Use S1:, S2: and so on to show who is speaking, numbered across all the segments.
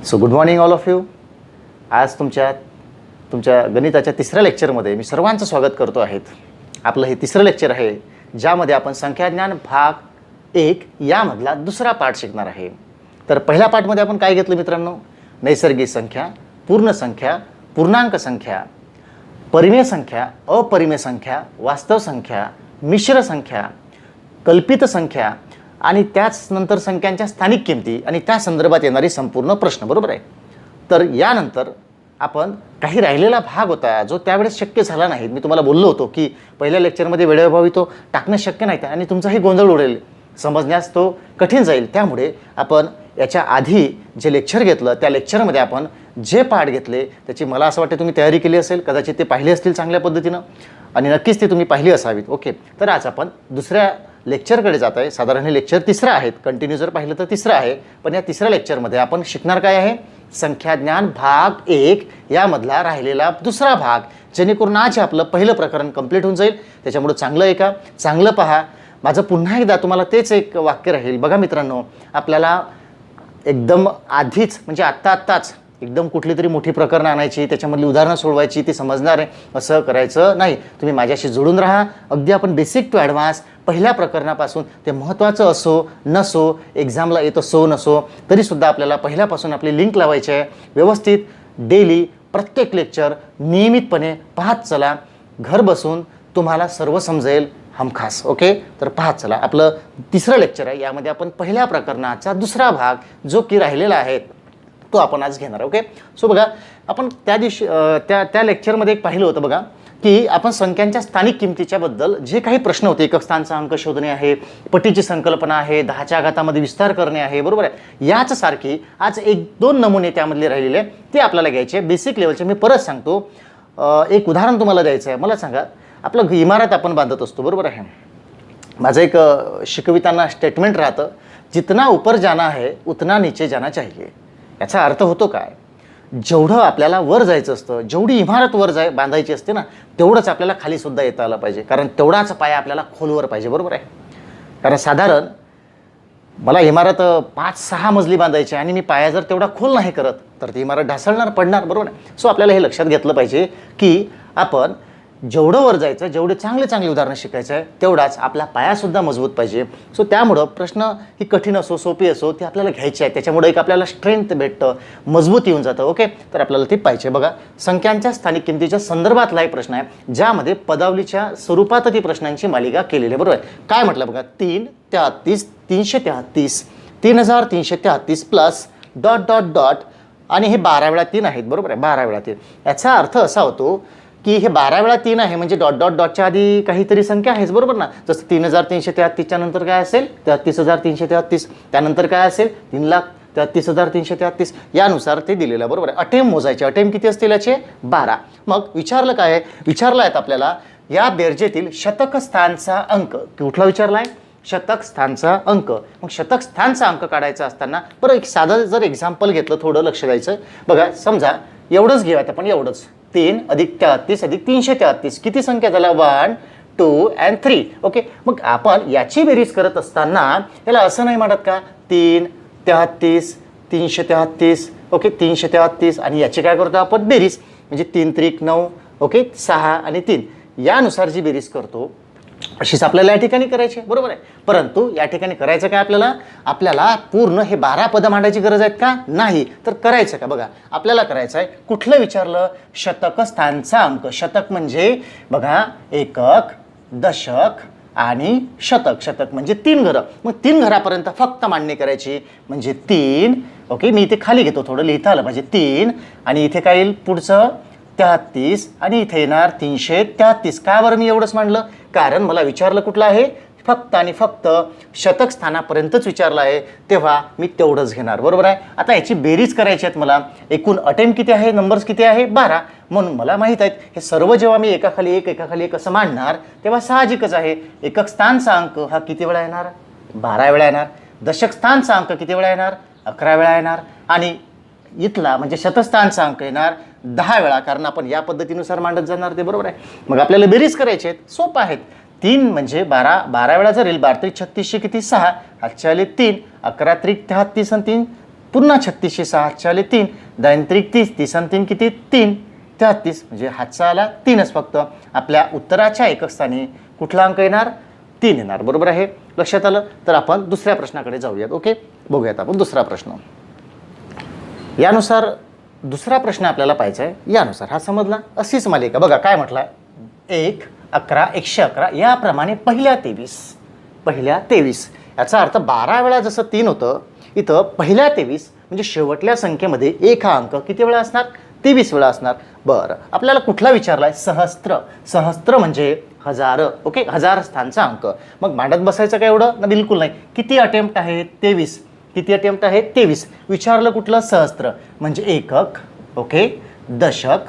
S1: So good morning all of you. आज तुमच्या गणिताच्या तिसऱ्या लेक्चरमध्ये मी सर्वांचं स्वागत करतो आहेत. आपलं हे तिसरं लेक्चर आहे ज्यामध्ये आपण संख्याज्ञान भाग 1 यामधला दुसरा पाठ शिकणार आहे. तर पहिल्या पाठमध्ये आपण काय घेतलं मित्रांनो? नैसर्गिक संख्या, पूर्ण संख्या, पूर्णांक संख्या, परिमेय संख्या, अपरिमेय संख्या, वास्तव संख्या, मिश्र संख्या, कल्पित संख्या आणि त्याच नंतर संख्यांच्या स्थानिक किमती आणि त्या संदर्भात येणारी संपूर्ण प्रश्न. बरोबर आहे. तर यानंतर आपण काही राहिलेला भाग होता जो त्यावेळेस शक्य झाला नाही. मी तुम्हाला बोललो होतो की पहिल्या लेक्चरमध्ये वेळेअभावी तो टाकणं शक्य नाही आणि तुमचाही गोंधळ उडेल, समजण्यास तो कठीण जाईल. त्यामुळे आपण याच्या आधी जे लेक्चर घेतलं त्या लेक्चरमध्ये आपण जे पाठ घेतले त्याची मला असं वाटतं तुम्ही तयारी केली असेल, कदाचित ते पाहिले असतील चांगल्या पद्धतीनं आणि नक्कीच ते तुम्ही पाहिली असावीत. ओके, तर आज आपण दुसऱ्या लेक्चरकडे जात आहे. साधारण हे लेक्चर तिसरं आहे, कंटिन्यू जर पाहिलं तर तिसरं आहे. पण या तिसऱ्या लेक्चरमध्ये आपण शिकणार काय आहे? संख्याज्ञान भाग 1 यामधला राहिलेला दुसरा भाग, जेणेकरून आज आपलं पहिलं प्रकरण कंप्लीट होऊन जाईल. त्याच्यामुळे चांगलं ऐका, चांगलं पहा. माझं पुन्हा एकदा तुम्हाला तेच एक वाक्य राहील. बघा मित्रांनो, आपल्याला एकदम आधीच म्हणजे आत्ताच एकदम कुठली तरी मोठी प्रकरणं आणायची, त्याच्यामधली उदाहरणं सोडवायची, ती समजणार आहे असं करायचं नाही. तुम्ही माझ्याशी जोडून राहा. अगदी आपण बेसिक टू ॲडव्हान्स पहिल्या प्रकरणापासून ते महत्त्वाचं असो नसो, एक्झामला येत असो नसो, तरीसुद्धा आपल्याला पहिल्यापासून आपली लिंक लावायची आहे. व्यवस्थित डेली प्रत्येक लेक्चर नियमितपणे पाहत चला. घर बसून तुम्हाला सर्व समजेल हमखास. ओके, तर पाहत चला. आपलं तिसरं लेक्चर आहे, यामध्ये आपण पहिल्या प्रकरणाचा दुसरा भाग जो की राहिलेला आहे तो आपण आज घेणार. ओके, सो बघा, आपण त्या दिवशी त्या लेक्चरमध्ये एक पाहिलं होतं बघा की आपण संख्यांच्या स्थानिक किमतीच्या बद्दल जे काही प्रश्न होते, एकक स्थानचा अंक शोधणे आहे, पटीची संकल्पना आहे, 10च्या घातामध्ये विस्तार करणे आहे. बरोबर आहे. याच सारखी आज 1-2 नमुने त्यामधले राहिलेले ते आपल्याला घ्यायचे बेसिक लेवलचे. मी परत सांगतो, एक उदाहरण तुम्हाला द्यायचं आहे. मला सांगा, आपलं इमारत आपण बांधत असतो. बरोबर आहे. माझं एक शिकविताना स्टेटमेंट राहतं, जितना ऊपर जाना है उतना नीचे जाना चाहिए. याचा अर्थ होतो काय? जेवढं आपल्याला वर जायचं असतं, जेवढी इमारत वर बांधायची असते ना, तेवढंच आपल्याला खाली सुद्धा येता आलं पाहिजे. कारण तेवढाच पाया आपल्याला खोलवर पाहिजे. बरोबर आहे. कारण साधारण मला इमारत 5-6 मजली बांधायची आणि मी पाया जर तेवढा खोल नाही करत तर ती इमारत ढासळणार, पडणार. बरोबर आहे. सो आपल्याला हे लक्षात घेतलं पाहिजे की आपण जेवढं वर जायचं, जेवढे चांगले उदाहरणं शिकायचं आहे, तेवढाच आपला पायासुद्धा मजबूत पाहिजे. सो त्यामुळं प्रश्न ही कठीण असो सोपी असो ते आपल्याला घ्यायचे आहे. त्याच्यामुळे एक आपल्याला स्ट्रेंथ भेटतं, मजबूत येऊन जातं. ओके, तर आपल्याला ते पाहिजे. बघा, संख्यांच्या स्थानिक किमतीच्या संदर्भातला एक प्रश्न आहे ज्यामध्ये पदावलीच्या स्वरूपात ती प्रश्नांची मालिका केलेली आहे. बरोबर आहे. काय म्हटलं बघा, 3, 33, 333, 3333 प्लस ... आणि हे 12 वेळा 3 आहेत. बरोबर आहे. 12 वेळा 3 याचा अर्थ असा होतो की हे 12 वेळा 3 आहे म्हणजे ... च्या आधी काहीतरी संख्या आहेच. बरोबर ना. जसं 3333च्या नंतर काय असेल? 33333. त्यानंतर काय असेल? 3,33,333. यानुसार ते दिलेलं आहे. बरोबर आहे. अटेम मोजायचे. अटेम किती असतील याचे? 12. मग विचारलं काय आहे? विचारलं आहेत आपल्याला या बेरजेतील शतक स्थानचा अंक. कुठला विचारला आहे? शतक स्थानचा अंक. मग शतक स्थानचा अंक काढायचा असताना बरं एक साधं जर एक्झाम्पल घेतलं, थोडं लक्ष द्यायचं. बघा, समजा एवढंच घेऊयात आपण, एवढंच 3 + 33 + 333 किती संख्या झाला? 1, 2 and 3. ओके, मग आपण याची बेरीज करत असताना याला असं नाही म्हणत का 3, 33, 333. ओके, 333 आणि याची काय करतो आपण? बेरीज. म्हणजे 3 त्रिक 9. ओके, 6 आणि 3 यानुसार जी बेरीज करतो अशीच आपल्याला या ठिकाणी करायची. बरोबर आहे. परंतु या ठिकाणी करायचं काय? आपल्याला पूर्ण हे 12 पदं मांडायची गरज आहेत का? नाही. तर करायचं का? बघा, आपल्याला करायचं आहे कुठलं विचारलं? शतक स्थानचा अंक. शतक म्हणजे बघा एकक, दशक आणि शतक. शतक म्हणजे 3 घरं. मग 3 घरापर्यंत फक्त मांडणी करायची म्हणजे 3. ओके, मी इथे खाली घेतो, थोडं लिहिता आलं पाहिजे. 3 आणि इथे काय येईल पुढचं? 33 आणि इथे येणार 333. का बरं मी एवढंच मांडलं? कारण मला विचारलं कुठलं आहे? फक्त आणि फक्त शतक स्थानापर्यंतच विचारलं आहे, तेव्हा मी तेवढंच घेणार. बरोबर आहे. आता याची बेरीज करायची आहेत मला. एकूण अटेम्प्ट किती आहे? नंबर्स किती आहे? 12. म्हणून मला माहीत आहेत हे सर्व जेव्हा मी एकाखाली एक असं मांडणार तेव्हा साहजिकच आहे एकक स्थानचा अंक हा किती वेळा येणार? 12 वेळा येणार. दशक स्थानचा अंक किती वेळा येणार? 11 वेळा येणार. आणि इथला म्हणजे शतस्थानचा अंक येणार 10 वेळा, कारण आपण या पद्धतीनुसार मांडत जाणार ते. बरोबर आहे. मग आपल्याला बेरीज करायचे आहेत, सोपं आहेत. 3 म्हणजे 12 वेळा जर येईल. 12 त्रिक 36 किती? 6. 8 3. 11 त्रिक 33 आणि 3 पुन्हा 36 6 हातचे 3, 10 त्रिक 30, 30 आणि 3 किती 3, 33 म्हणजे हातचा आला 3च फक्त. आपल्या उत्तराच्या एकक स्थानी कुठला अंक येणार 3 येणार. बरोबर आहे, लक्षात आलं. तर आपण दुसऱ्या प्रश्नाकडे जाऊयात. ओके, बघूयात आपण दुसरा प्रश्न. यानुसार दुसरा प्रश्न आपल्याला पाहायचा आहे. यानुसार हा समजला. अशीच मालिका बघा काय म्हटलं, 1 11 111 याप्रमाणे पहिल्या 23 याचा अर्थ 12 वेळा जसं 3 होतं, इथं पहिल्या 23 म्हणजे शेवटल्या संख्येमध्ये एक हा अंक किती वेळा असणार 23 वेळा असणार. बरं, आपल्याला कुठला विचारलाय सहस्त्र म्हणजे 1000. ओके, 1000 स्थानचा अंक. मग मांडत बसायचं काय एवढं ना, बिलकुल नाही. किती अटेम्प्ट आहेत 23. किती अटेम्प्ट आहेत 23. विचारलं कुठलं सहस्त्र म्हणजे एकक. ओके, दशक,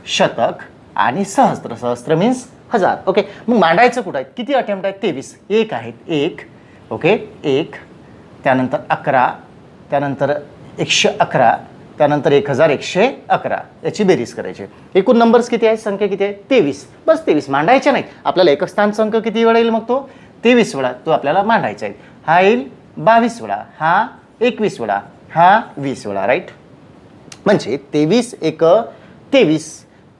S1: शतक आणि सहस्त्र. सहस्त्र मीन्स 1000. ओके, मग मांडायचं कुठं आहे, किती अटेम्प्ट आहेत 23. एक आहेत 1. ओके, 1 त्यानंतर 11 त्यानंतर 111 त्यानंतर 1111 याची बेरीज करायची. एकूण नंबर्स किती आहेत, संख्या किती आहे 23. बस 23 मांडायच्या नाहीत. आपल्याला एकक स्थानचा अंक किती वेळा येईल, मग तो 23 वेळा तो आपल्याला मांडायचा आहे. हा येईल 22 वेळा, हा 21 वेळा, हा 20 वेळा. राईट, म्हणजे 23 एक 23,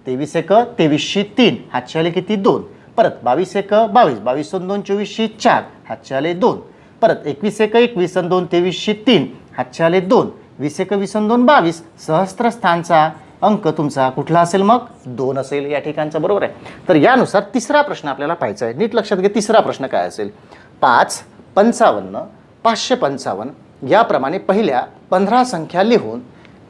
S1: 23 एक 23 3 हातचे आले किती 2. परत 22 एक 22, 22 2 24 4 हातचे आले 2. परत 21 एक 21 आणि 2 23 3 हातचे आले 2. 20 एक 20 आणि 2 22. सहस्त्र स्थानचा अंक तुमचा कुठला असेल, मग 2 असेल या ठिकाणचा. बरोबर आहे. तर यानुसार तिसरा प्रश्न आपल्याला पाहायचा आहे. नीट लक्षात घ्या, तिसरा प्रश्न काय असेल. 5 55 555 याप्रमाणे पहिल्या 15 संख्या लिहून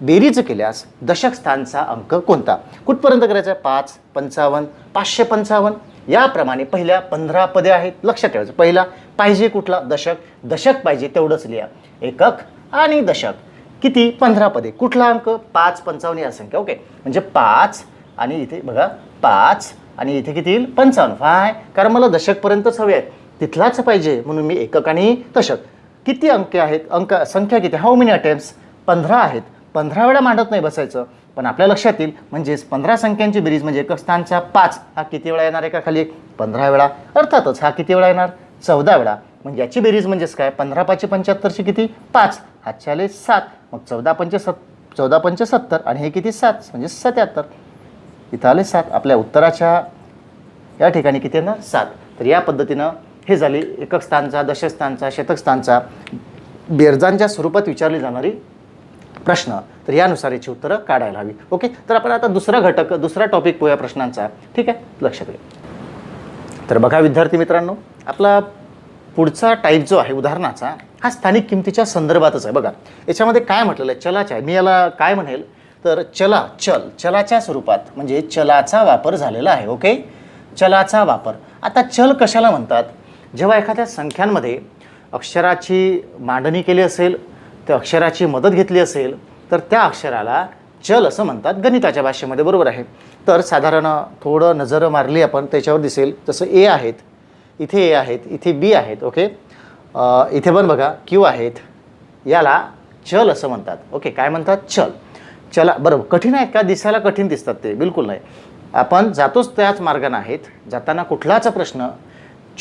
S1: बेरीज केल्यास दशक स्थानचा अंक कोणता. कुठपर्यंत करायचं आहे, 5 55 555 याप्रमाणे पहिल्या 15 पदे आहेत. लक्षात ठेवायचं, पहिला पाहिजे कुठला दशक. दशक पाहिजे तेवढंच लिहा. एकक आणि दशक किती 15 पदे. कुठला अंक 5 55 या संख्या. ओके, म्हणजे 5 आणि इथे बघा 5 आणि इथे किती येईल 55. फाय, कारण मला दशकपर्यंतच हवे आहेत, तिथलाच पाहिजे म्हणून मी एकक आणि दशक. किती अंक आहेत, अंक संख्या किती, हाऊ मेनी अटेम्प्ट्स 15 आहेत. 15 वेळा मांडत नाही बसायचं, पण आपल्या लक्षात येईल. म्हणजेच 15 संख्यांची बेरीज म्हणजे एकक स्थानचा 5 हा किती वेळा येणार आहे का खाली 15 वेळा. अर्थातच हा किती वेळा येणार 14 वेळा. म्हणजे याची बेरीज म्हणजेच काय 15 5 75 किती 5 हातचे आले 7. मग 14 5 70 आणि हे किती 7 म्हणजे 77. इथं आले 7. आपल्या उत्तराच्या या ठिकाणी किती येणार 7. तर या पद्धतीनं हे झाली एकक स्थानचा, दशक स्थानचा, शतक स्थानचा बेरजांच्या स्वरूपात विचारली जाणारी प्रश्न. तर यानुसार याची उत्तरं काढायला हवी. ओके, तर आपण आता दुसरा टॉपिक पोया प्रश्नांचा. ठीक आहे, लक्षात घ्या. तर बघा विद्यार्थी मित्रांनो, आपला पुढचा टाईप जो आहे उदाहरणाचा हा स्थानिक किमतीच्या संदर्भातच आहे. बघा याच्यामध्ये काय म्हटलेलं आहे, चलाच्या आहे. मी याला काय म्हणेल तर चलाच्या स्वरूपात म्हणजे चलाचा वापर झालेला आहे. ओके, चलाचा वापर. आता चल कशाला म्हणतात, जेव्हा एखाद्या संख्यांमध्ये अक्षराची मांडणी केली असेल, त्या अक्षराची मदत घेतली असेल, तर त्या अक्षराला चल असं म्हणतात गणिताच्या भाषेमध्ये. बरोबर आहे. तर साधारण थोडं नजर मारली आपण त्याच्यावर दिसेल, जसं ए आहेत, इथे ए आहेत, इथे बी आहेत. ओके, इथे पण बघा क्यू आहेत, याला चल असं म्हणतात. ओके, काय म्हणतात चल. चला बरोबर, कठीण आहेत का, दिसायला कठीण दिसतात ते, बिलकुल नाही. आपण जातोच त्याच मार्गाने आहेत. जाताना कुठलाच प्रश्न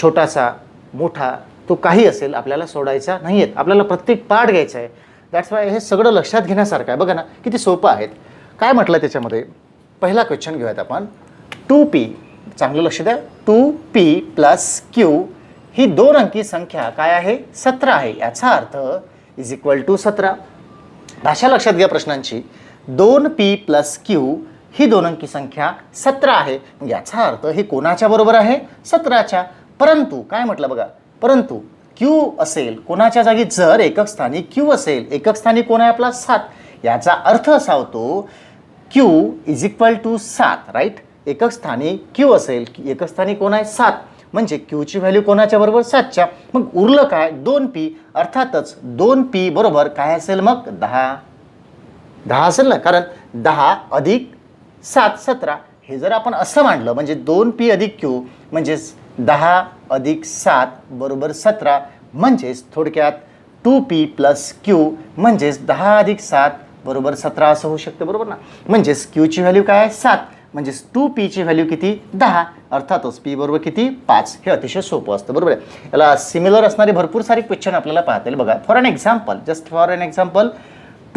S1: छोटासा मोठा तो काही असेल आपल्याला सोडायचा नाही आहेत. आपल्याला प्रत्येक पाठ घ्यायचा आहे. दॅट्स वाय हे सगळं लक्षात घेण्यासारखं आहे. बघा ना किती सोपं आहेत. काय म्हटलं त्याच्यामध्ये, पहिला क्वेश्चन घेऊयात आपण. 2p, चांगलं लक्ष द्या, 2p प्लस q ही 2 अंकी संख्या काय आहे 17 आहे. याचा अर्थ इज इक्वल टू 17. भाषा लक्षात घ्या प्रश्नांची. 2p प्लस q ही 2 अंकी संख्या 17 आहे. याचा अर्थ हे कोणाच्या बरोबर आहे 17च्या. परंतु काय म्हटलं बघा, परंतु q असेल कोणाच्या जागी, जर एकक स्थानी q असेल, एकक स्थानी कोण आहे आपला 7. याचा अर्थ असा होतो q is equal to 7. Right, एकक स्थानी q असेल, एकक स्थानी कोण आहे 7, म्हणजे q ची व्हॅल्यू कोणाच्या बरोबर 7च्या. मग उरलं काय 2p. अर्थातच 2p बरोबर काय असेल मग 10 असेल ना, कारण 10 अधिक 7 17. हे जर आपण असं मांडलं म्हणजे 2p अधिक q म्हणजेच 10 अधिक 7 बरोबर 17. म्हणजेच थोडक्यात 2p प्लस q म्हणजेच 10 अधिक 7 बरोबर 17 असं होऊ शकतं. बरोबर ना. म्हणजेच q ची व्हॅल्यू काय आहे 7, म्हणजेच 2p ची व्हॅल्यू किती 10. अर्थातच p बरोबर किती 5. हे अतिशय सोपं असतं. बरोबर आहे. याला सिमिलर असणारे भरपूर सारे क्वेश्चन आपल्याला पाहता येईल. बघा for an example, just for an example,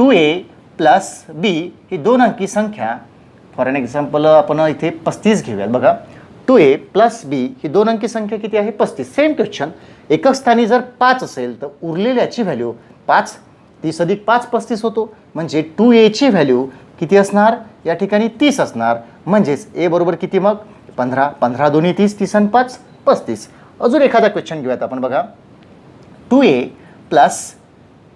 S1: 2a plus B ही 2 अंकी संख्या, फॉर एन एक्झाम्पल आपण इथे 35 घेऊयात. बघा 2a प्लस बी ही 2 अंकी संख्या किती आहे 35. सेम क्वेश्चन, एकक स्थानी जर 5 असेल तर उरलेल्याची व्हॅल्यू 5, 30 अधिक 5 35 होतो. म्हणजे 2a ची व्हॅल्यू किती असणार या ठिकाणी 30 असणार. म्हणजेच ए बरोबर किती मग 15, 15 दोन्ही 30, 30 आणि 5 35. अजून एखादा क्वेश्चन घेऊयात आपण. बघा 2a plus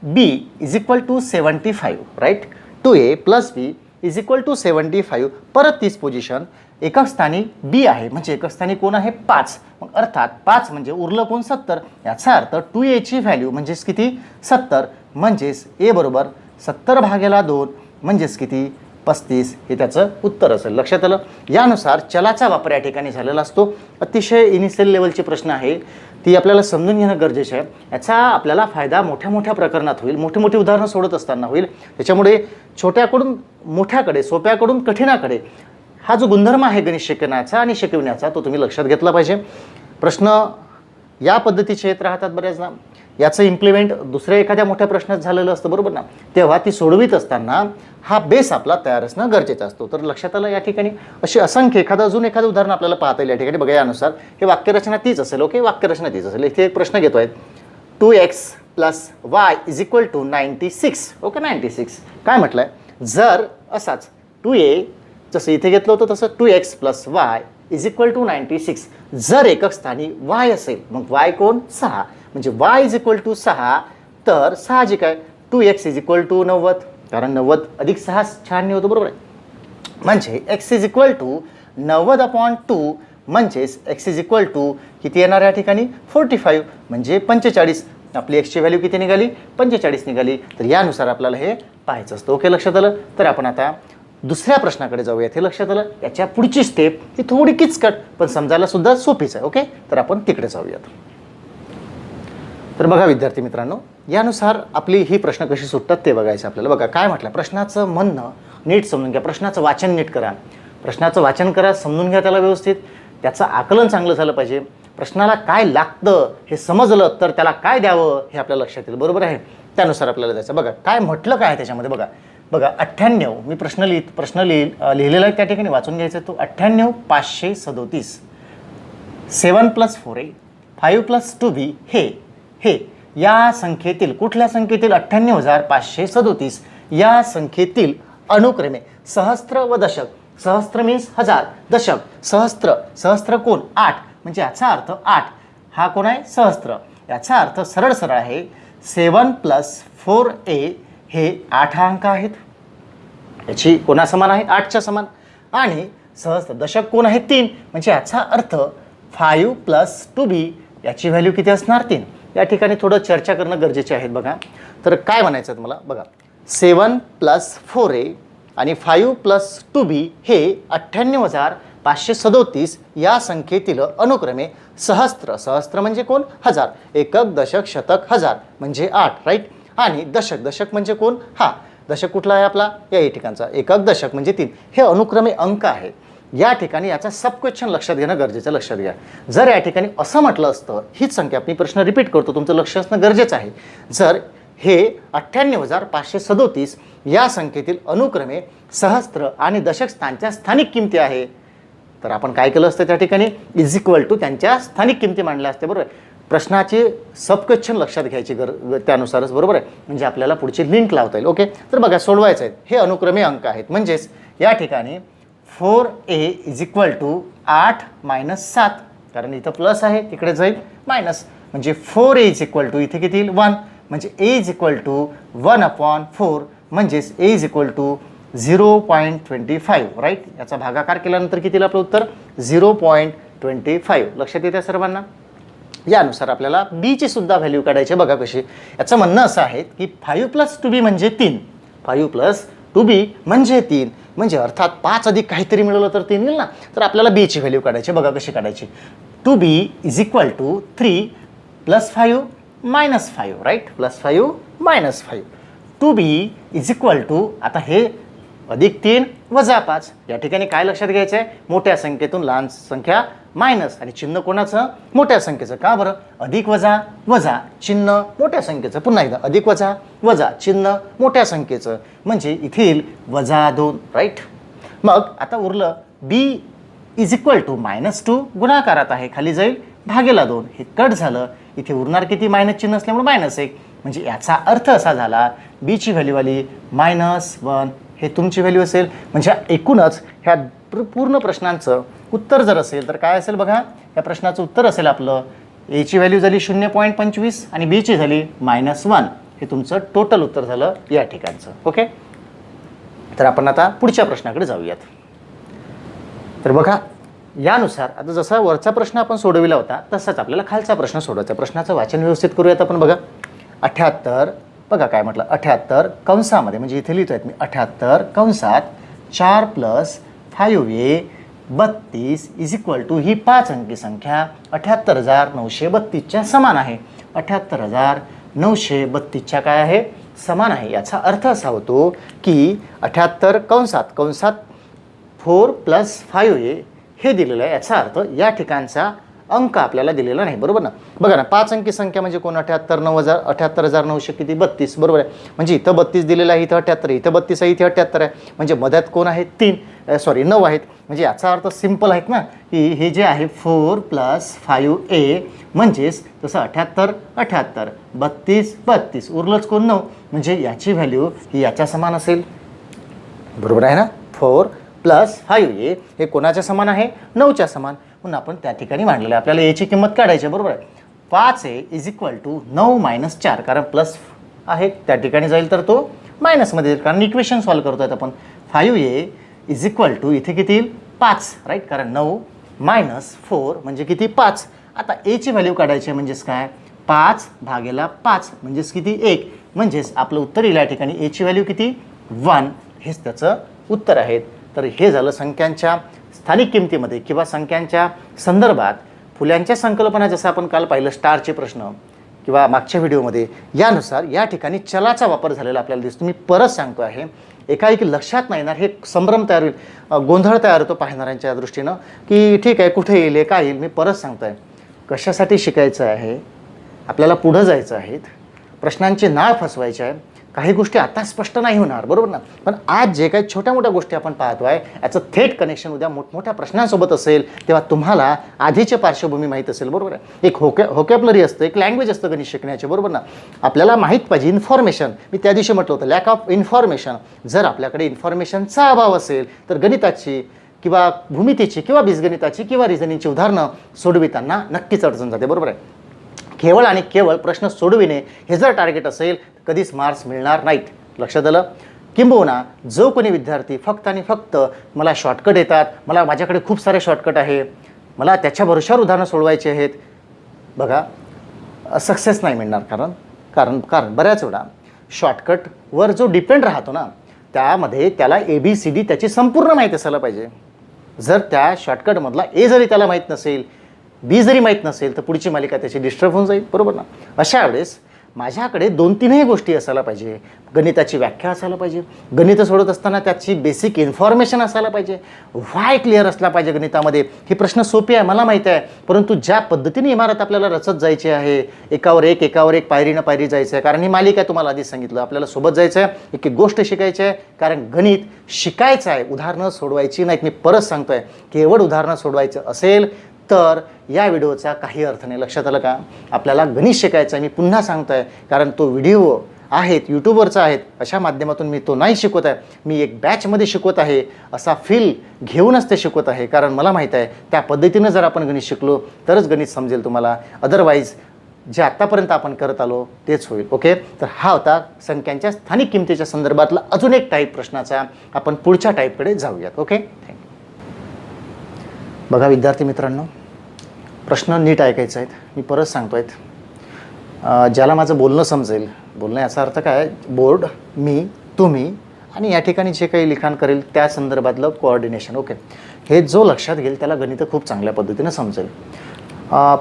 S1: b is equal to 75, right. 2a plus b is equal to 75. परत 30 पोझिशन, एकक स्थानी बी आहे म्हणजे एकक स्थानी कोण आहे 5. मग अर्थात 5 म्हणजे उरलं कोण 70. याचा अर्थ 2a ची व्हॅल्यू म्हणजेच किती 70. म्हणजेच ए बरोबर 70 भागेला 2 म्हणजेच किती 35 हे त्याचं उत्तर असेल. लक्षात आलं. यानुसार चलाचा वापर या ठिकाणी झालेला असतो. अतिशय इनिशियल लेवलचे प्रश्न आहे, ती आपल्याला समजून घेणं गरजेचं आहे. याचा आपल्याला फायदा मोठ्या मोठ्या प्रकरणात होईल, मोठी मोठी उदाहरणं सोडत असताना होईल. त्याच्यामुळे छोट्याकडून मोठ्याकडे, सोप्याकडून कठीणाकडे हा जो गुणधर्म आहे गणित शिकण्याचा आणि शिकविण्याचा तो तुम्ही लक्षात घेतला पाहिजे. प्रश्न या पद्धतीचे येत राहतात बऱ्याचदा. याचं इम्प्लिमेंट दुसऱ्या एखाद्या मोठ्या प्रश्नात झालेलं असतं, बरोबर ना. तेव्हा ती सोडवित असताना हा बेस आपला तयार असणं गरजेचं असतो. तर लक्षात आलं. या ठिकाणी अशी असंख्य अजून एखादं उदाहरण आपल्याला पाहता येईल या ठिकाणी. बघा यानुसार हे वाक्यरचना तीच असेल. ओके, वाक्यरचना तीच असेल. इथे एक प्रश्न घेतोय 2x plus y is equal to 96. Okay, 96 काय म्हटलंय, जर असाच 2a जसं इथे घेतलं होतं तसं 2x plus y is equal to 96. जर एकक स्थानी y असेल मग y कोण 6, म्हणजे y इज इक्वल टू 6. तर साहजिक आहे 2x इज इक्वल टू 90, कारण 90 अधिक 6 96 होतं, बरोबर आहे. म्हणजे x इज इक्वल टू 90/2 म्हणजेच x इज इक्वल टू किती येणार या ठिकाणी 45 म्हणजे 45. आपली x ची व्हॅल्यू किती निघाली 45 निघाली. तर यानुसार आपल्याला हे पाहायचं असतं. ओके, लक्षात आलं. तर आपण आता दुसऱ्या प्रश्नाकडे जाऊयात. हे लक्षात आलं. याच्या पुढची स्टेप ही थोडी किचकट पण समजायला सुद्धा सोपीच आहे. ओके, तर आपण तिकडे जाऊयात. तर बघा विद्यार्थी मित्रांनो, यानुसार आपली ही प्रश्न कशी सुटतात ते बघायचं आपल्याला. बघा काय म्हटलं, प्रश्नाचं म्हणणं नीट समजून घ्या, प्रश्नाचं वाचन नीट करा, प्रश्नाचं वाचन करा, समजून घ्या त्याला व्यवस्थित. त्याचं आकलन चांगलं झालं पाहिजे. प्रश्नाला काय लागतं हे समजलं तर त्याला काय द्यावं हे आपल्या लक्षात येईल, बरोबर आहे. त्यानुसार आपल्याला द्यायचं. बघा काय म्हटलं काय त्याच्यामध्ये. बघा 98 मी प्रश्न लिहिलेला आहे त्या ठिकाणी वाचून घ्यायचा तो. 98 537 7 + 4a 5 + 2b हे या संख्येतील कुठल्या संख्येतील 98,537 या संख्येतील अनुक्रमे सहस्त्र व दशक. सहस्त्र मीन्स 1000, दशक सहस्त्र कोण 8, म्हणजे याचा अर्थ 8 हा कोण आहे सहस्त्र. याचा अर्थ सरळ सरळ आहे 7 + 4a हे 8 अंक आहेत. याची कोणा समान आहे 8च्या समान. आणि सहस्त्र दशक कोण आहे 3, म्हणजे याचा अर्थ 5 + 2b याची व्हॅल्यू किती असणार 3. या ठिकाणी थोडं चर्चा करणं गरजेचे आहे. बघा तर काय म्हणायचं आहे तुम्हाला. बघा 7 + 4a आणि 5 + 2b हे 98,537 या संख्येतील अनुक्रमे सहस्त्र म्हणजे कोण 1000, एकक दशक शतक हजार म्हणजे 8, राईट. आणि दशक म्हणजे कोण हा दशक कुठला आहे आपला या ठिकाणचा, एकक दशक म्हणजे 3. हे अनुक्रमे अंक आहे. या ठिकाणी याचा सब क्वेश्चन लक्षात घेणं गरजेचं. लक्षात घ्या, जर या ठिकाणी असं म्हटलं असतं, हीच संख्या मी प्रश्न रिपीट करतो, तुमचं लक्ष असणं गरजेचं आहे. जर हे 98,537 या संख्येतील अनुक्रमे सहस्त्र आणि दशक स्थानच्या स्थानिक किमती आहे, तर आपण काय केलं असतं त्या ठिकाणी इज इक्वल टू त्यांच्या स्थानिक किमती मांडल्या असते, बरोबर. प्रश्नाचे सब क्वेश्चन लक्षात घ्यायची त्यानुसारच, बरोबर आहे. म्हणजे आपल्याला पुढची लिंक लावता येईल. ओके, तर बघा सोडवायचं आहे. हे अनुक्रमे अंक आहेत. म्हणजेच या ठिकाणी 4a इज इक्वल टू 8 - 7, कारण इथं प्लस आहे तिकडे जाईल मायनस, म्हणजे 4a इज इक्वल टू इथे किती येईल 1, म्हणजे a इज इक्वल टू 1/4 म्हणजेच a is equal to 0.25, right. याचा भागाकार केल्यानंतर किती आपलं उत्तर 0.25. लक्षात येते सर्वांना. यानुसार आपल्याला b ची सुद्धा व्हॅल्यू काढायची. बघा कशी. याचं म्हणणं असं आहे की 5 + 2b म्हणजे 3, 5 + 2b म्हणजे 3, म्हणजे अर्थात 5 अधिक काहीतरी मिळवलं तर 3 येईल ना. तर आपल्याला b ची व्हॅल्यू काढायची. बघा कशी काढायची. 2b is equal to 3 + 5 - 5, right. +5 - 5. 2b is equal to आता हे अधिक 3 वजा 5. या ठिकाणी काय लक्षात घ्यायचं आहे, मोठ्या संख्येतून लहान संख्या मायनस आणि चिन्ह कोणाचं, मोठ्या संख्येचं. का बरं, अधिक वजा वजा चिन्ह मोठ्या संख्येचं. पुन्हा एकदा अधिक वजा वजा चिन्ह मोठ्या संख्येचं, म्हणजे इथे येईल -2. राईट. मग आता उरलं b इज इक्वल टू -2 गुणाकारात आहे, खाली जाईल भागेला 2. हे कट झालं. इथे उरणार किती, मायनस चिन्ह असल्यामुळे -1. म्हणजे याचा अर्थ असा झाला b ची व्हॅल्यू आली -1. हे तुमची व्हॅल्यू असेल. म्हणजे एकूणच ह्या पूर्ण प्रश्नांचं उत्तर जर असेल तर काय असेल बघा, या प्रश्नाचं उत्तर असेल आपलं a ची व्हॅल्यू झाली 0.25 आणि b ची झाली -1. हे तुमचं टोटल उत्तर झालं या ठिकाणचं. ओके. तर आपण आता पुढच्या प्रश्नाकडे जाऊयात. तर बघा, यानुसार आता जसा वरचा प्रश्न आपण सोडविला होता तसाच आपल्याला खालचा प्रश्न सोडवायचा. प्रश्नाचं वाचन व्यवस्थित करूयात आपण. बघा 78, बघा काय म्हटलं, 78 कंसामध्ये, म्हणजे इथे लिहितोय मी 78 कंसात 4 + 5a 32 इज इक्वल टू ही 5 अंकी संख्या 78,932च्या समान आहे. 78,932च्या काय आहे, समान आहे. याचा अर्थ असा होतो की 78 कंसात 4 + 5a हे दिलेलं आहे. याचा अर्थ या ठिकाणचा अंक आपल्याला दिलेला नाही, बरोबर ना. बघा ना, 5 अंकी संख्या म्हणजे कोण, 78,900 किती 32, बरोबर आहे. म्हणजे इथं 32 दिलेलं आहे, इथं 78, इथं 32 आहे, इथे 78 आहे. म्हणजे मध्यात कोण आहे, 9 आहेत. म्हणजे याचा अर्थ सिम्पल आहेत ना, की हे जे आहे 4 + 5a म्हणजेच तसं 78 78 32 32 उरलंच कोण 9. म्हणजे याची व्हॅल्यू ही याच्या समान असेल, बरोबर आहे ना. 4 + 5a हे कोणाच्या समान आहे, 9च्या समान. म्हणून आपण त्या ठिकाणी मांडलेलं आहे. आपल्याला याची किंमत काढायची, बरोबर आहे. 5a इज इक्वल टू 9 - 4, कारण प्लस आहे त्या ठिकाणी जाईल तर तो मायनसमध्ये येईल, कारण इक्वेशन सॉल्व्ह करतोय आपण. 5a इज इक्वल टू इथे किती येईल, 5, राईट, कारण 9 - 4 म्हणजे किती, 5. आता a ची व्हॅल्यू काढायची आहे, म्हणजेच काय, 5/5 म्हणजेच किती, 1. म्हणजेच आपलं उत्तर येईल या ठिकाणी a ची व्हॅल्यू किती, 1. हेच त्याचं उत्तर आहे. तर हे झालं संख्यांच्या स्थानिक किमतीमध्ये किंवा संख्यांच्या संदर्भात फुल्यांच्या संकल्पना, जसं आपण काल पाहिलं स्टारचे प्रश्न किंवा मागच्या व्हिडिओमध्ये. यानुसार या ठिकाणी चलाचा वापर झालेला आपल्याला दिसतो. मी परत सांगतो आहे, एकाएकी लक्षात नाही येणार, हे संभ्रम तयार होईल, गोंधळ तयार होतो पाहणाऱ्यांच्या दृष्टीनं, की ठीक आहे कुठे येईल, काय येईल. मी परत सांगतो आहे, कशासाठी शिकायचं आहे, आपल्याला पुढं जायचं आहे, प्रश्नांचे नाळ फसवायचे आहे. काही गोष्टी आता स्पष्ट नाही होणार, बरोबर ना. पण आज जे काही छोट्या मोठ्या गोष्टी आपण पाहतो आहे याचं थेट कनेक्शन उद्या मोठमोठ्या प्रश्नांसोबत असेल, तेव्हा तुम्हाला आधीची पार्श्वभूमी माहीत असेल, बरोबर आहे. एक होकॅबलरी असतं, एक लँग्वेज असतं गणित शिकण्याचे, बरोबर ना. आपल्याला माहीत पाहिजे इन्फॉर्मेशन. मी त्या दिवशी म्हटलं होतं लॅक ऑफ इन्फॉर्मेशन. जर आपल्याकडे इन्फॉर्मेशनचा अभाव असेल तर गणिताची किंवा भूमितीची किंवा बीजगणिताची किंवा रिझनिंगची उदाहरणं सोडविताना नक्कीच अडचण जाते, बरोबर आहे. केवळ आणि केवळ प्रश्न सोडविणे हे जर टार्गेट असेल कधीच मार्क्स मिळणार नाहीत, लक्षात आलं. किंबहुना जो कोणी विद्यार्थी फक्त आणि फक्त मला शॉर्टकट येतात, माझ्याकडे खूप सारे शॉर्टकट आहे, मला त्याच्या भरोशावर उदाहरणं सोडवायची आहेत, बघा सक्सेस नाही मिळणार. कारण बऱ्याच वेळा शॉर्टकटवर जो डिपेंड राहतो ना, त्यामध्ये त्याला ABCD त्याची संपूर्ण माहिती असायला पाहिजे. जर त्या शॉर्टकटमधला A जरी त्याला माहीत नसेल, B जरी माहीत नसेल, तर पुढची मालिका त्याची डिस्टर्ब होऊन जाईल, बरोबर ना. अशा वेळेस माझ्याकडे 2-3ही गोष्टी असायला पाहिजे. गणिताची व्याख्या असायला पाहिजे, गणित सोडत असताना त्याची बेसिक इन्फॉर्मेशन असायला पाहिजे, व्हाय क्लिअर असला पाहिजे गणितामध्ये. हे प्रश्न सोपे आहे मला माहीत आहे, परंतु ज्या पद्धतीने इमारत आपल्याला रचत जायची आहे, एकावर एक पायरीनं पायरी जायचं आहे. कारण ही मालिका तुम्हाला आधी सांगितलं, आपल्याला सोबत जायचं आहे, एक एक गोष्ट शिकायची आहे. कारण गणित शिकायचं आहे, उदाहरणं सोडवायची नाहीत. मी परत सांगतोय, केवळ उदाहरणं सोडवायचं असेल तर या व्हिडिओचा काही अर्थ नाही, लक्षात आलं का. आपल्याला गणित शिकायचं आहे, मी पुन्हा सांगतोय, कारण तो व्हिडिओ आहेत यूट्यूबवरचा आहेत, अशा माध्यमातून मी तो नाही शिकवत आहे. मी एक बॅचमध्ये शिकवत आहे, असा फील घेऊनच ते शिकवत आहे. कारण मला माहीत आहे त्या पद्धतीनं जर आपण गणित शिकलो तरच गणित समजेल तुम्हाला, अदरवाईज जे आत्तापर्यंत आपण करत आलो तेच होईल. ओके. तर हा होता संख्यांच्या स्थानिक किमतीच्या संदर्भातला अजून एक टाईप प्रश्नाचा. आपण पुढच्या टाईपकडे जाऊयात. Okay, thank you. बघा विद्यार्थी मित्रांनो, प्रश्न नीट ऐकायचे आहेत, मी परत सांगतो आहेत. ज्याला माझं बोलणं समजेल, बोलणं याचा अर्थ काय, बोर्ड, मी, तुम्ही आणि या ठिकाणी जे काही लिखाण करेल त्या संदर्भातलं कोऑर्डिनेशन. ओके, हे जो लक्षात घेईल त्याला गणित खूप चांगल्या पद्धतीनं समजेल.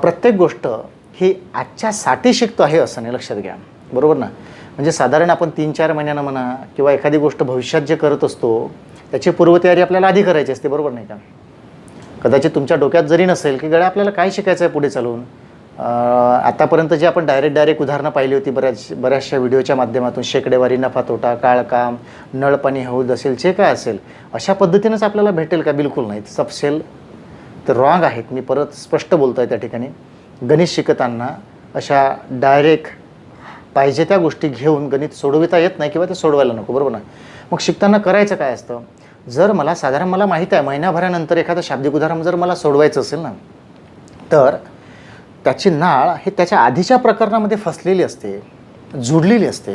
S1: प्रत्येक गोष्ट ही आजच्यासाठी शिकतो आहे असं नाही, लक्षात घ्या, बरोबर ना. म्हणजे साधारण आपण 3-4 महिन्यानं म्हणा किंवा एखादी गोष्ट भविष्यात जे करत असतो त्याची पूर्वतयारी आपल्याला आधी करायची असते, बरोबर नाही का? कदाचित तुमच्या डोक्यात जरी नसेल की गड्या आपल्याला काय शिकायचं आहे पुढे चालून, आतापर्यंत जे आपण डायरेक्ट उदाहरणं पाहिली होती बऱ्याचशा व्हिडिओच्या माध्यमातून, शेकडेवारी, नफा तोटा, काळकाम, नळपाणी हौद असेल, जे काय असेल अशा पद्धतीनंच आपल्याला भेटेल का? बिलकुल नाही. सपशेल तर रॉंग आहेत. मी परत स्पष्ट बोलतो आहे त्या ठिकाणी. गणित शिकताना अशा डायरेक्ट पाहिजे त्या गोष्टी घेऊन गणित सोडविता येत नाही किंवा ते सोडवायला नको, बरोबर ना? मग शिकताना करायचं काय असतं, जर मला साधारण मला माहीत आहे महिनाभरानंतर एखादं शाब्दिक उदाहरण जर मला सोडवायचं असेल ना, तर त्याची नाळ हे त्याच्या आधीच्या प्रकरणामध्ये फसलेली असते, जुडलेली असते.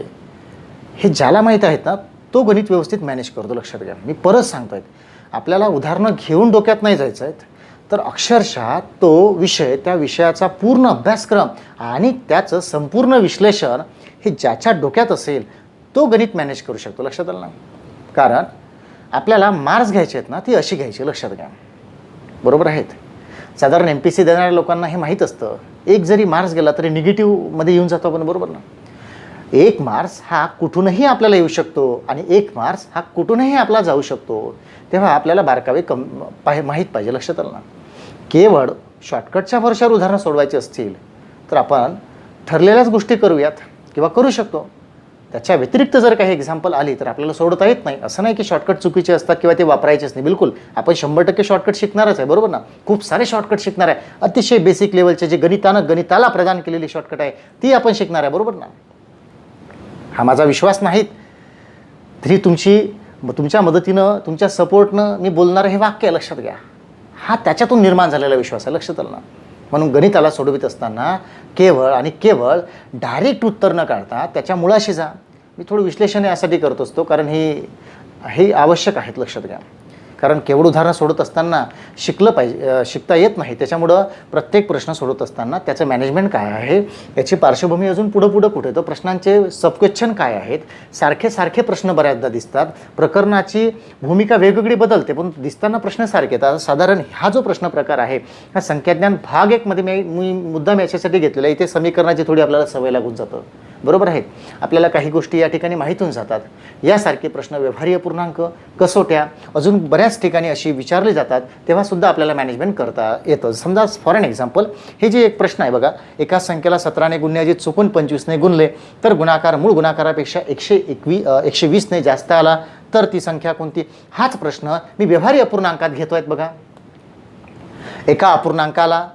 S1: हे ज्याला माहीत आहेत ना तो गणित व्यवस्थित मॅनेज करतो. लक्षात घ्या, मी परत सांगतो आहे, आपल्याला उदाहरणं घेऊन डोक्यात नाही जायचं आहेत, तर अक्षरशः तो विषय, त्या विषयाचा पूर्ण अभ्यासक्रम आणि त्याचं संपूर्ण विश्लेषण हे ज्याच्या डोक्यात असेल तो गणित मॅनेज करू शकतो. लक्षात आलं ना? कारण आपल्याला मार्क्स घ्यायचे आहेत ना, ती अशी घ्यायची. लक्षात घ्या, बरोबर आहेत. साधारण MPSC देणाऱ्या लोकांना हे माहीत असतं, एक जरी मार्क्स गेला तरी निगेटिव्हमध्ये येऊन जातो आपण, बरोबर ना? एक मार्क्स हा कुठूनही आपल्याला येऊ शकतो आणि एक मार्क्स हा कुठूनही आपला जाऊ शकतो. तेव्हा आपल्याला बारकावे माहीत पाहिजे. लक्षात आलं ना? केवळ शॉर्टकटच्या भरशावर उदाहरणं सोडवायची असतील तर आपण ठरलेल्याच गोष्टी करूयात किंवा करू शकतो. त्याच्या व्यतिरिक्त जर काही एक्झाम्पल आली तर आपल्याला सोडता येत नाही. असं नाही की शॉर्टकट चुकीचे असतात किंवा ते वापरायचेच नाही. बिलकुल आपण 100% शॉर्टकट शिकणारच आहे, बरोबर ना? खूप सारे शॉर्टकट शिकणार आहे. अतिशय बेसिक लेवलचे जे गणिताला प्रदान केलेली शॉर्टकट आहे ती आपण शिकणार आहे, बरोबर ना? हा माझा विश्वास नाही तरी तुमच्या मदतीनं, तुमच्या सपोर्टनं मी बोलणारं हे वाक्य लक्षात घ्या, हा त्याच्यातून निर्माण झालेला विश्वास आहे. लक्षात आलं ना? म्हणून गणिताला सोडवित असताना केवळ आणि केवळ डायरेक्ट उत्तर न काढता त्याच्या मुळाशी जा. मी थोडं विश्लेषण यासाठी करत असतो, कारण हे आवश्यक आहेत. लक्षात घ्या, कारण केवळ उदाहरणं सोडत असताना शिकता येत नाही. त्याच्यामुळं प्रत्येक प्रश्न सोडत असताना त्याचं मॅनेजमेंट काय आहे, याची पार्श्वभूमी अजून पुढं कुठे, तर प्रश्नांचे सबक्वेश्चन काय आहेत. सारखे प्रश्न बऱ्याचदा दिसतात, प्रकरणाची भूमिका वेगवेगळी बदलते पण दिसताना प्रश्न सारखे आहेत. साधारण हा जो प्रश्न प्रकार आहे हा संख्याज्ञान भाग 1 मध्ये मी मुद्दाम याच्यासाठी घेतलेला आहे. इथे समीकरणाची थोडी आपल्याला सवय लागून जातं, बरोबर आहे. आपल्याला काही गोष्टी या ठिकाणी माहीत होऊन जातात. यासारखे प्रश्न व्यवहारीय पूर्णांक, कसोट्या अजून बऱ्याच ठिकाणी अशी विचारले जातात, तेव्हा सुद्धा आपल्याला मॅनेजमेंट करता येतं. समजा फॉर एन एक्झाम्पल, हे जे एक प्रश्न आहे बघा, एका संख्येला 17 ने गुणण्याऐवजी चुकून 25 ने गुणले तर गुणाकार मूळ गुणाकारापेक्षा 120 ने जास्त आला तर ती संख्या कोणती? हाच प्रश्न मी व्यवहारीय अपूर्णांकात घेतोय बघा. एका अपूर्णांकाला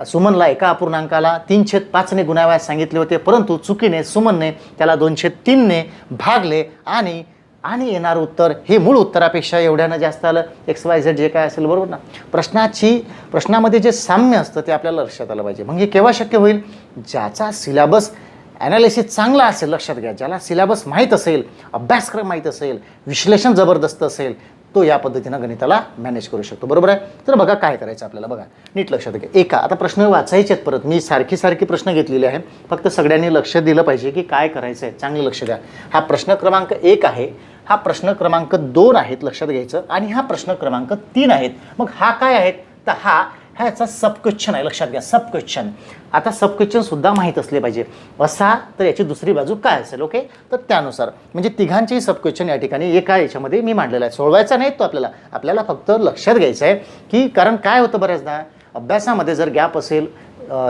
S1: सुमनला एका अपूर्णांकाला 3/5 ने गुणावयास सांगितले होते, परंतु चुकीने सुमनने त्याला 2/3 ने भागले आणि येणारं उत्तर हे मूळ उत्तरापेक्षा एवढ्यानं जास्त आलं. XYZ जे काय असेल, बरोबर ना? प्रश्नामध्ये जे साम्य असतं ते आपल्याला लक्षात आलं पाहिजे. मग हे केव्हा शक्य होईल? ज्याचा सिलेबस ॲनालिसिस चांगला असेल. लक्षात घ्या, ज्याला सिलेबस माहीत असेल, अभ्यासक्रम माहीत असेल, विश्लेषण जबरदस्त असेल, तो या पद्धतीनं गणिताला मॅनेज करू शकतो, बरोबर आहे. तर बघा काय करायचं आपल्याला, बघा नीट लक्षात घ्या. आता प्रश्न वाचायचे आहेत परत, मी सारखी प्रश्न घेतलेले आहेत, फक्त सगळ्यांनी लक्ष दिलं पाहिजे की काय करायचं आहे. चांगलं लक्ष द्या. हा प्रश्न क्रमांक 1 आहे, हा प्रश्न क्रमांक 2 आहेत, लक्षात घ्यायचं, आणि हा प्रश्न क्रमांक 3 आहेत. मग हा काय आहेत, तर ह्याचा सब क्वेश्चन आहे. लक्षात घ्या, सब क्वेश्चन. आता सब क्वेश्चन सुद्धा माहीत असले पाहिजे. असा तर याची दुसरी बाजू काय असेल, ओके, तर त्यानुसार म्हणजे तिघांचेही सब क्वेश्चन या ठिकाणी एका याच्यामध्ये मी मांडलेला आहे. सोडवायचा नाही तो आपल्याला फक्त लक्षात घ्यायचं आहे की, कारण काय होतं बऱ्याचदा अभ्यासामध्ये जर गॅप असेल,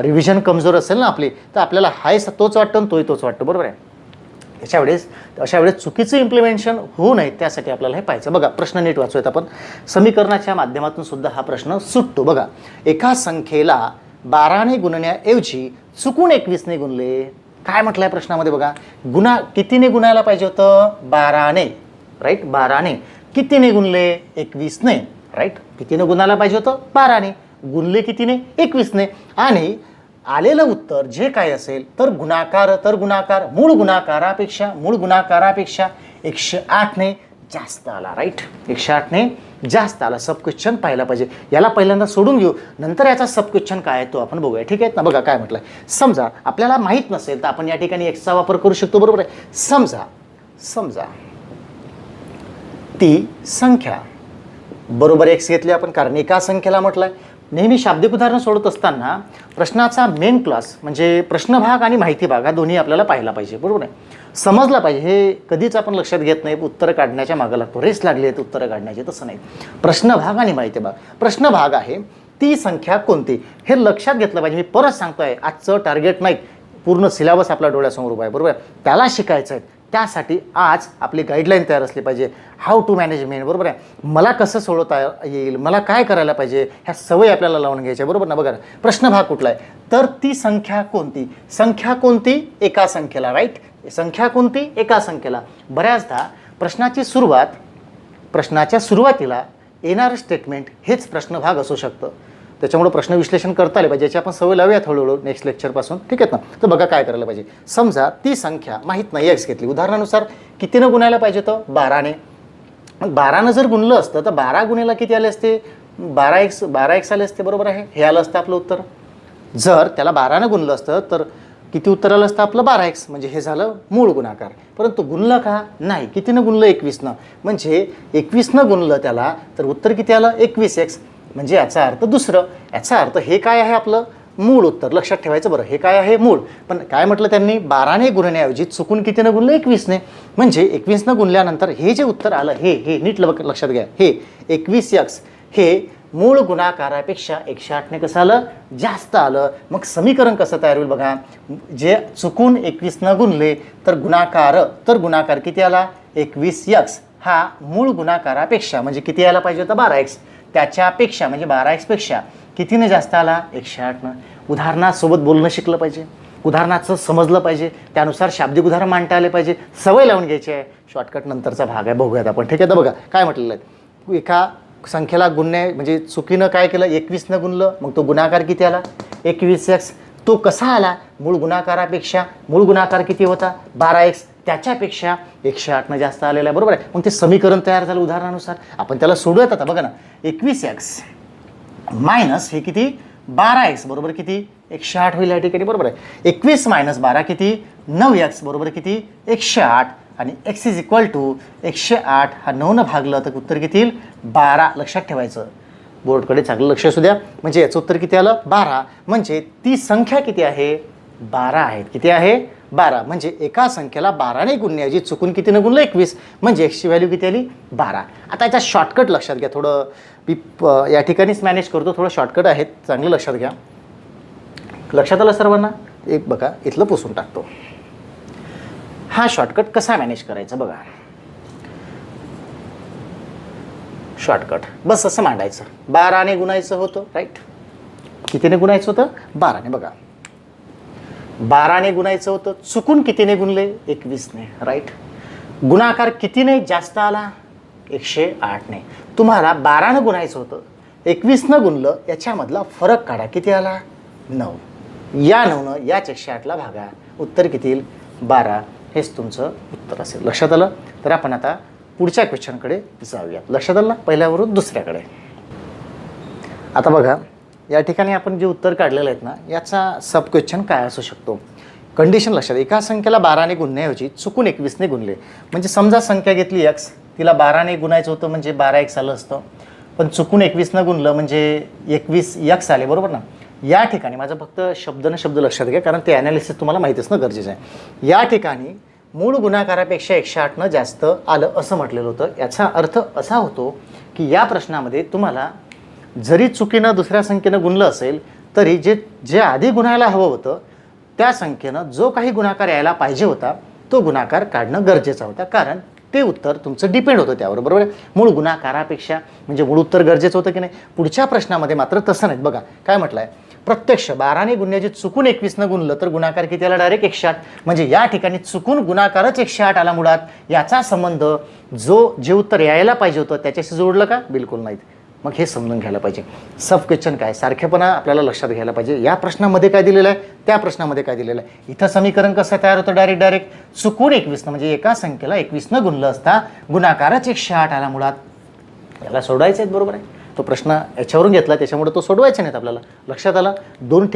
S1: रिव्हिजन कमजोर असेल ना आपली, तर आपल्याला हाय तोच वाटतो आणि तोच वाटतो, बरोबर आहे. अशा वेळेस चुकीचं इम्प्लिमेंटेशन होऊ नये त्यासाठी आपल्याला हे पाहायचं. बघा प्रश्न नीट वाचूयात आपण. समीकरणाच्या माध्यमातून सुद्धा हा प्रश्न सुटतो. बघा, एका संख्येला 12 ने गुणण्याऐवजी चुकून 21 ने गुणले. काय म्हटलंय प्रश्नामध्ये बघा, कितीने गुणायला पाहिजे होतं? 12 ने, राईट. 12 ने. कितीने गुणले? 21 ने, राईट. कितीने गुणायला पाहिजे होतं? 12 ने. गुणले कितीने? 21 ने. आणि आलेलं उत्तर जे काय असेल तर गुणाकार मूळ गुणाकारापेक्षा 108 ने जास्त आला, राईट. 108 ने जास्त आला. सब क्वेश्चन पाहायला पाहिजे. याला पहिल्यांदा सोडून घेऊ, नंतर याचा सब क्वेश्चन काय आहे तो आपण बघूया, ठीक आहे ना. बघा काय म्हटलंय, समजा आपल्याला माहीत नसेल तर आपण या ठिकाणी x चा वापर करू शकतो, बरोबर आहे. समजा ती संख्या बरोबर x घेतली आपण, कारण एका संख्येला म्हटलंय, नेहमी शाब्दिक उदाहरणं सोडत असताना प्रश्नाचा मेन क्लास म्हणजे प्रश्नभाग आणि माहिती भाग हा दोन्ही आपल्याला पाहिला पाहिजे, बरोबर आहे, समजला पाहिजे. हे कधीच आपण लक्षात घेत नाही, उत्तरं काढण्याच्या मागं लागतो, रेस लागली आहेत उत्तरं काढण्याची, तसं नाही. प्रश्नभाग आणि माहिती भाग. प्रश्नभाग आहे ती संख्या कोणती, हे लक्षात घेतलं पाहिजे. मी परत सांगतोय, आजचं टार्गेट नाही, पूर्ण सिलेबस आपल्या डोळ्यासमोर उभा आहे, बरोबर आहे, त्याला शिकायचं आहे. त्यासाठी आज आपली गाईडलाईन तयार असली पाहिजे. हाऊ टू मॅनेजमेंट, बरोबर आहे, मला कसं सोडवता येईल, मला काय करायला पाहिजे, ह्या सवयी आपल्याला लावून घ्यायच्या, बरोबर ना. बघा प्रश्नभाग कुठला आहे, तर ती संख्या कोणती, संख्या कोणती एका संख्येला, राईट, संख्या कोणती एका संख्येला. बऱ्याचदा प्रश्नाच्या सुरुवातीला येणारं स्टेटमेंट हेच प्रश्नभाग असू शकतं. त्याच्यामुळे प्रश्न विश्लेषण करता आले पाहिजे, याची आपण सवय लावूयात हळूहळू नेक्स्ट लेक्चरपासून, ठीक आहेत ना. तर बघा काय करायला पाहिजे. समजा ती संख्या माहीत नाही एक्स घेतली, उदाहरणानुसार कितीनं गुणायला पाहिजे तर 12ने. मग 12नं जर गुणलं असतं तर 12 गुणेला किती आले असते, 12x आले असते, बरोबर आहे, हे आलं असतं आपलं उत्तर. जर त्याला 12नं गुणलं असतं तर किती उत्तर आलं असतं आपलं 12x, म्हणजे हे झालं मूळ गुणाकार. परंतु गुणलं का नाही, कितीनं गुणलं 21नं, म्हणजे 21नं गुणलं त्याला तर उत्तर किती आलं 21x, म्हणजे याचा अर्थ दुसरं. याचा अर्थ हे काय आहे आपलं मूळ उत्तर, लक्षात ठेवायचं बरं, हे काय आहे मूळ. पण काय म्हटलं त्यांनी, 12ने गुणण्याऐवजी चुकून कितीनं गुणलं 21ने, म्हणजे 21नं गुणल्यानंतर हे जे उत्तर आलं हे नीट लक्षात घ्या, हे 21x हे मूळ गुणाकारापेक्षा 108ने कसं आलं जास्त आलं. मग समीकरण कसं तयार होईल बघा, जे चुकून 21नं गुणले तर गुणाकार किती आला 21x, हा मूळ गुणाकारापेक्षा म्हणजे किती यायला पाहिजे होता 12x, त्याच्यापेक्षा म्हणजे 12x पेक्षा कितीने जास्त आला 108नं. उदाहरणासोबत बोलणं शिकलं पाहिजे, उदाहरणाचं समजलं पाहिजे, त्यानुसार शाब्दिक उदाहरण मांडता आले पाहिजे, सवय लावून घ्यायची आहे. शॉर्टकट नंतरचा भाग आहे, बघूयात आपण, ठीक आहे. तर बघा काय म्हटलेलं आहे, एका संख्येला गुणणे म्हणजे चुकीनं काय केलं 21नं गुणलं, मग तो गुणाकार किती आला 21x. तो कसा आला, मूळ गुणाकारापेक्षा, मूळ गुणाकार किती होता 12x, त्याच्यापेक्षा 108नं जास्त आलेला आहे, बरोबर आहे. मग ते समीकरण तयार झालं उदाहरणानुसार, आपण त्याला सोडूयात. आता बघा ना, 21x मायनस हे किती 12x बरोबर किती 108 होईल या ठिकाणी, बरोबर आहे. 21 मायनस 12 किती 9x बरोबर किती 108, आणि x इज इक्वल टू 108, हा 9नं भागलं तर उत्तर किती येईल 12. लक्षात ठेवायचं, बोर्डकडे चांगलं लक्ष असू द्या. म्हणजे याचं उत्तर किती आलं 12, म्हणजे ती संख्या किती आहे 12 आहे. किती आहे 12, म्हणजे एका संख्येला 12ने गुणण्याऐवजी चुकून कितीनं गुणलं 21, म्हणजे x ची व्हॅल्यू किती आली 12. आता याचा शॉर्टकट लक्षात घ्या, थोडं मी या ठिकाणीच मॅनेज करतो, थोडं शॉर्टकट आहेत, चांगलं लक्षात घ्या. लक्षात आलं सर्वांना, एक बघा इथलं पुसून टाकतो. हा शॉर्टकट कसा मॅनेज करायचा बघा, शॉर्टकट बस असं मांडायचं, 12ने गुणायचं होतं, राईट, कितीने गुणायचं होतं 12ने. बघा 12ने गुणायचं होतं, चुकून कितीने गुणले 21ने, राईट. गुणाकार कितीने जास्त आला 108ने. तुम्हाला 12नं गुणायचं होतं, 21नं गुणलं, याच्यामधला फरक काढा, किती आला 9. या 9नं याच 108ला भागा, उत्तर किती येईल 12. हेच तुमचं उत्तर असेल. लक्षात आलं. तर आपण आता पुढच्या क्वेश्चनकडे जाऊयात. लक्षात आलं ना, पहिल्यावरून दुसऱ्याकडे. आता बघा या ठिकाणी आपण जे उत्तर काढलेलं आहेत ना, याचा सब क्वेश्चन काय असू शकतो. कंडिशन लक्षात, एका संख्येला 12ने गुणण्याऐवजी चुकून 21ने गुणले, म्हणजे समजा संख्या घेतली x, तिला 12ने गुणायचं होतं म्हणजे 12x आलं असतं, पण चुकून 21नं गुणलं म्हणजे 21x आले, बरोबर ना. या ठिकाणी माझं फक्त शब्द लक्षात घ्या, कारण ते ॲनालिसिस तुम्हाला माहीत असणं गरजेचं आहे. या ठिकाणी मूळ गुणाकारापेक्षा 108नं जास्त आलं असं म्हटलेलं होतं. याचा अर्थ असा होतो की या प्रश्नामध्ये तुम्हाला जरी चुकीनं दुसऱ्या संख्येनं गुणलं असेल तरी जे आधी गुणायला हवं होतं त्या संख्येनं जो काही गुणाकार यायला पाहिजे होता तो गुणाकार काढणं गरजेचं होतं, कारण ते उत्तर तुमचं डिपेंड होतं त्यावर, बरोबर आहे. मूळ गुणाकारापेक्षा म्हणजे मूळ उत्तर गरजेचं होतं की नाही. पुढच्या प्रश्नामध्ये मात्र तसं नाही. बघा काय म्हटलं आहे, प्रत्यक्ष 12ने गुणण्याची चुकून 21नं गुणलं तर गुणाकार किती आला डायरेक्ट 108, म्हणजे या ठिकाणी चुकून गुणाकारच 108 आला मुळात. याचा संबंध जे उत्तर यायला पाहिजे होतं त्याच्याशी जोडलं का, बिलकुल नाहीत. मग हे समजून घ्यायला पाहिजे. सब क्वेश्चन काय, सारखेपणा आपल्याला लक्षात घ्यायला पाहिजे. या प्रश्नामध्ये काय दिलेलं आहे, त्या प्रश्नामध्ये काय दिलेलं आहे. इथं समीकरण कसं तयार होतं, डायरेक्ट चुकून 21नं म्हणजे एका संख्येला 21नं गुणलं असता गुणाकारच 108 आला मुळात. याला सोडवायचं आहे, बरोबर आहे. तो प्रश्न याच्यावरून घेतला त्याच्यामुळे तो सोडवायचा नाहीत आपल्याला. लक्षात आला. दोन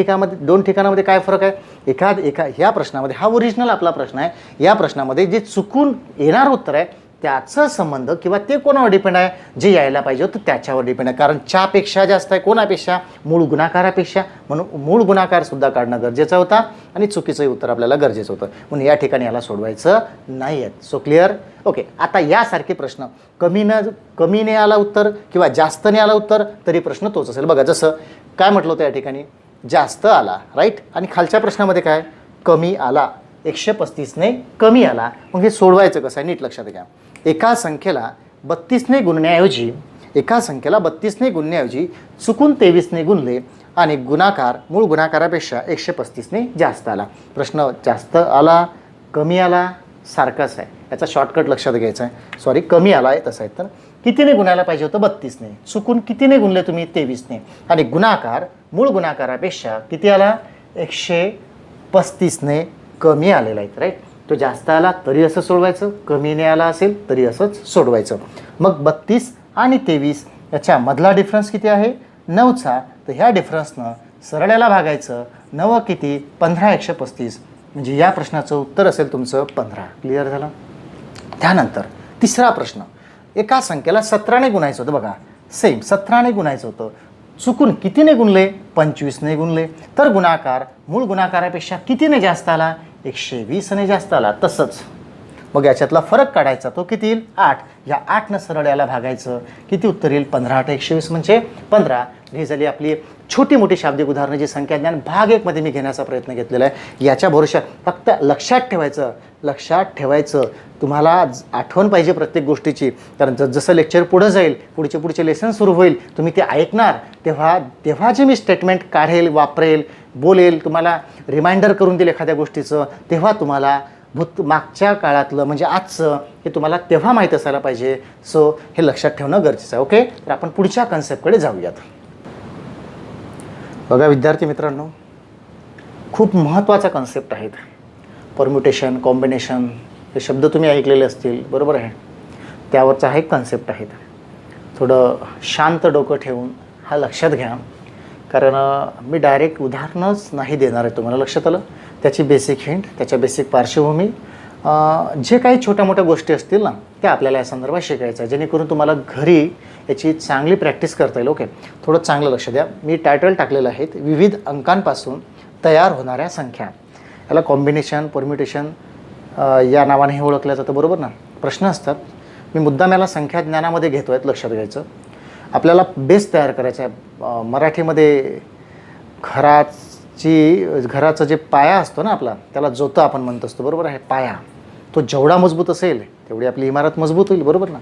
S1: ठिकाणामध्ये काय फरक आहे. ह्या प्रश्नामध्ये हा ओरिजिनल आपला प्रश्न आहे. या प्रश्नामध्ये जे चुकून येणार उत्तर आहे त्याचा संबंध किंवा ते कोणावर डिपेंड आहे, जे यायला पाहिजे होतं त्याच्यावर डिपेंड आहे. कारण च्यापेक्षा जास्त आहे कोणापेक्षा, मूळ गुणाकारापेक्षा. म्हणून मूळ गुणाकारसुद्धा काढणं गरजेचं होता आणि चुकीचंही उत्तर आपल्याला गरजेचं होतं. म्हणून या ठिकाणी याला सोडवायचं नाही आहेत. So clear? ओके. आता यासारखे प्रश्न कमीने आला उत्तर किंवा जास्तने आला उत्तर तरी प्रश्न तोच असेल. बघा जसं काय म्हटलं होतं या ठिकाणी, जास्त आला, राईट. आणि खालच्या प्रश्नामध्ये काय, कमी आला, 135ने कमी आला. मग हे सोडवायचं कसं आहे नीट लक्षात घ्या. एका संख्येला 32ने गुणण्याऐवजी चुकून 23ने गुणले आणि गुणाकार मूळ गुणाकारापेक्षा 135ने जास्त आला. प्रश्न जास्त आला, कमी आला, सारखाच आहे. याचा शॉर्टकट लक्षात घ्यायचा आहे. सॉरी, कमी आला आहे तसं आहे. तर कितीने गुणायला पाहिजे होतं, 32ने. चुकून कितीने गुणले तुम्ही, 23ने. आणि गुणाकार मूळ गुणाकारापेक्षा किती आला, 135ने कमी आलेला आहे, राईट. तो जास्त आला तरी असं सोडवायचं, कमीने आला असेल तरी असंच सोडवायचं. मग 32 आणि 23 याच्या मधला डिफरन्स किती आहे, 9चा. तर ह्या डिफरन्सनं सरळ्याला भागायचं. 9 किती, 15, 135. म्हणजे या प्रश्नाचं उत्तर असेल तुमचं 15. क्लिअर झालं? त्यानंतर तिसरा प्रश्न, एका संख्येला 17ने गुणायचं होतं. बघा सेम 17ने गुणायचं होतं. चुकून कितीने गुणले, 25ने गुणले. तर गुणाकार मूळ गुणाकारापेक्षा कितीने जास्त आला, 120ने जास्त आला. तसंच मग याच्यातला फरक काढायचा, तो किती येईल, 8. या 8नं सरळ याला भागायचं. किती उत्तर येईल, 15, 8, 120 म्हणजे 15. ही झाली आपली छोटी मोठी शाब्दिक उदाहरणं जी संख्याज्ञान भाग 1 मध्ये मी घेण्याचा प्रयत्न घेतलेला आहे. याच्या भरोशात फक्त लक्षात ठेवायचं तुम्हाला आठवण पाहिजे प्रत्येक गोष्टीची. कारण जसं लेक्चर पुढं जाईल, पुढचे लेसन सुरू होईल, तुम्ही ते ऐकणार तेव्हा जे मी स्टेटमेंट काढेल, वापरेल, बोलेल, तुम्हाला रिमाइंडर करून देईल एखाद्या गोष्टीचं, तेव्हा तुम्हाला मागच्या काळातलं म्हणजे आजचं हे तुम्हाला तेव्हा माहीत असायला पाहिजे. सो हे लक्षात ठेवणं गरजेचं आहे. ओके. तर आपण पुढच्या कन्सेप्टकडे जाऊयात. बघा विद्यार्थी मित्रांनो, खूप महत्त्वाचा कन्सेप्ट आहेत. परम्युटेशन, कॉम्बिनेशन हे शब्द तुम्ही ऐकलेले असतील, बरोबर आहे. त्यावरचा हा एक कन्सेप्ट आहे. थोडं शांत डोकं ठेवून हा लक्षात घ्या. कारण मी डायरेक्ट उदाहरणच नाही देणार आहे तुम्हाला. लक्षात आलं? त्याची बेसिक हिंट, त्याच्या बेसिक पार्श्वभूमी, जे काही छोट्या मोठ्या गोष्टी असतील ना, त्या आपल्याला या संदर्भात शिकायचं आहे, जेणेकरून तुम्हाला घरी याची चांगली प्रॅक्टिस करता येईल. ओके. थोडं चांगलं लक्ष द्या. मी टायटल टाकलेलं आहे, विविध अंकांपासून तयार होणाऱ्या संख्या. याला कॉम्बिनेशन, परम्युटेशन या नावाने हे ओळखलं जातं, बरोबर ना. प्रश्न असतात. मी मुद्दाम याला संख्या ज्ञानामध्ये घेतो आहेत, लक्षात घ्यायचं. आपल्याला बेस तयार करायचा आहे. मराठीमध्ये घराचं जे पाया असतो ना आपला, त्याला जोतं आपण म्हणत असतो, बरोबर आहे. पाया तो जेवढा मजबूत असेल तेवढी आपली इमारत मजबूत होईल, बरोबर ना.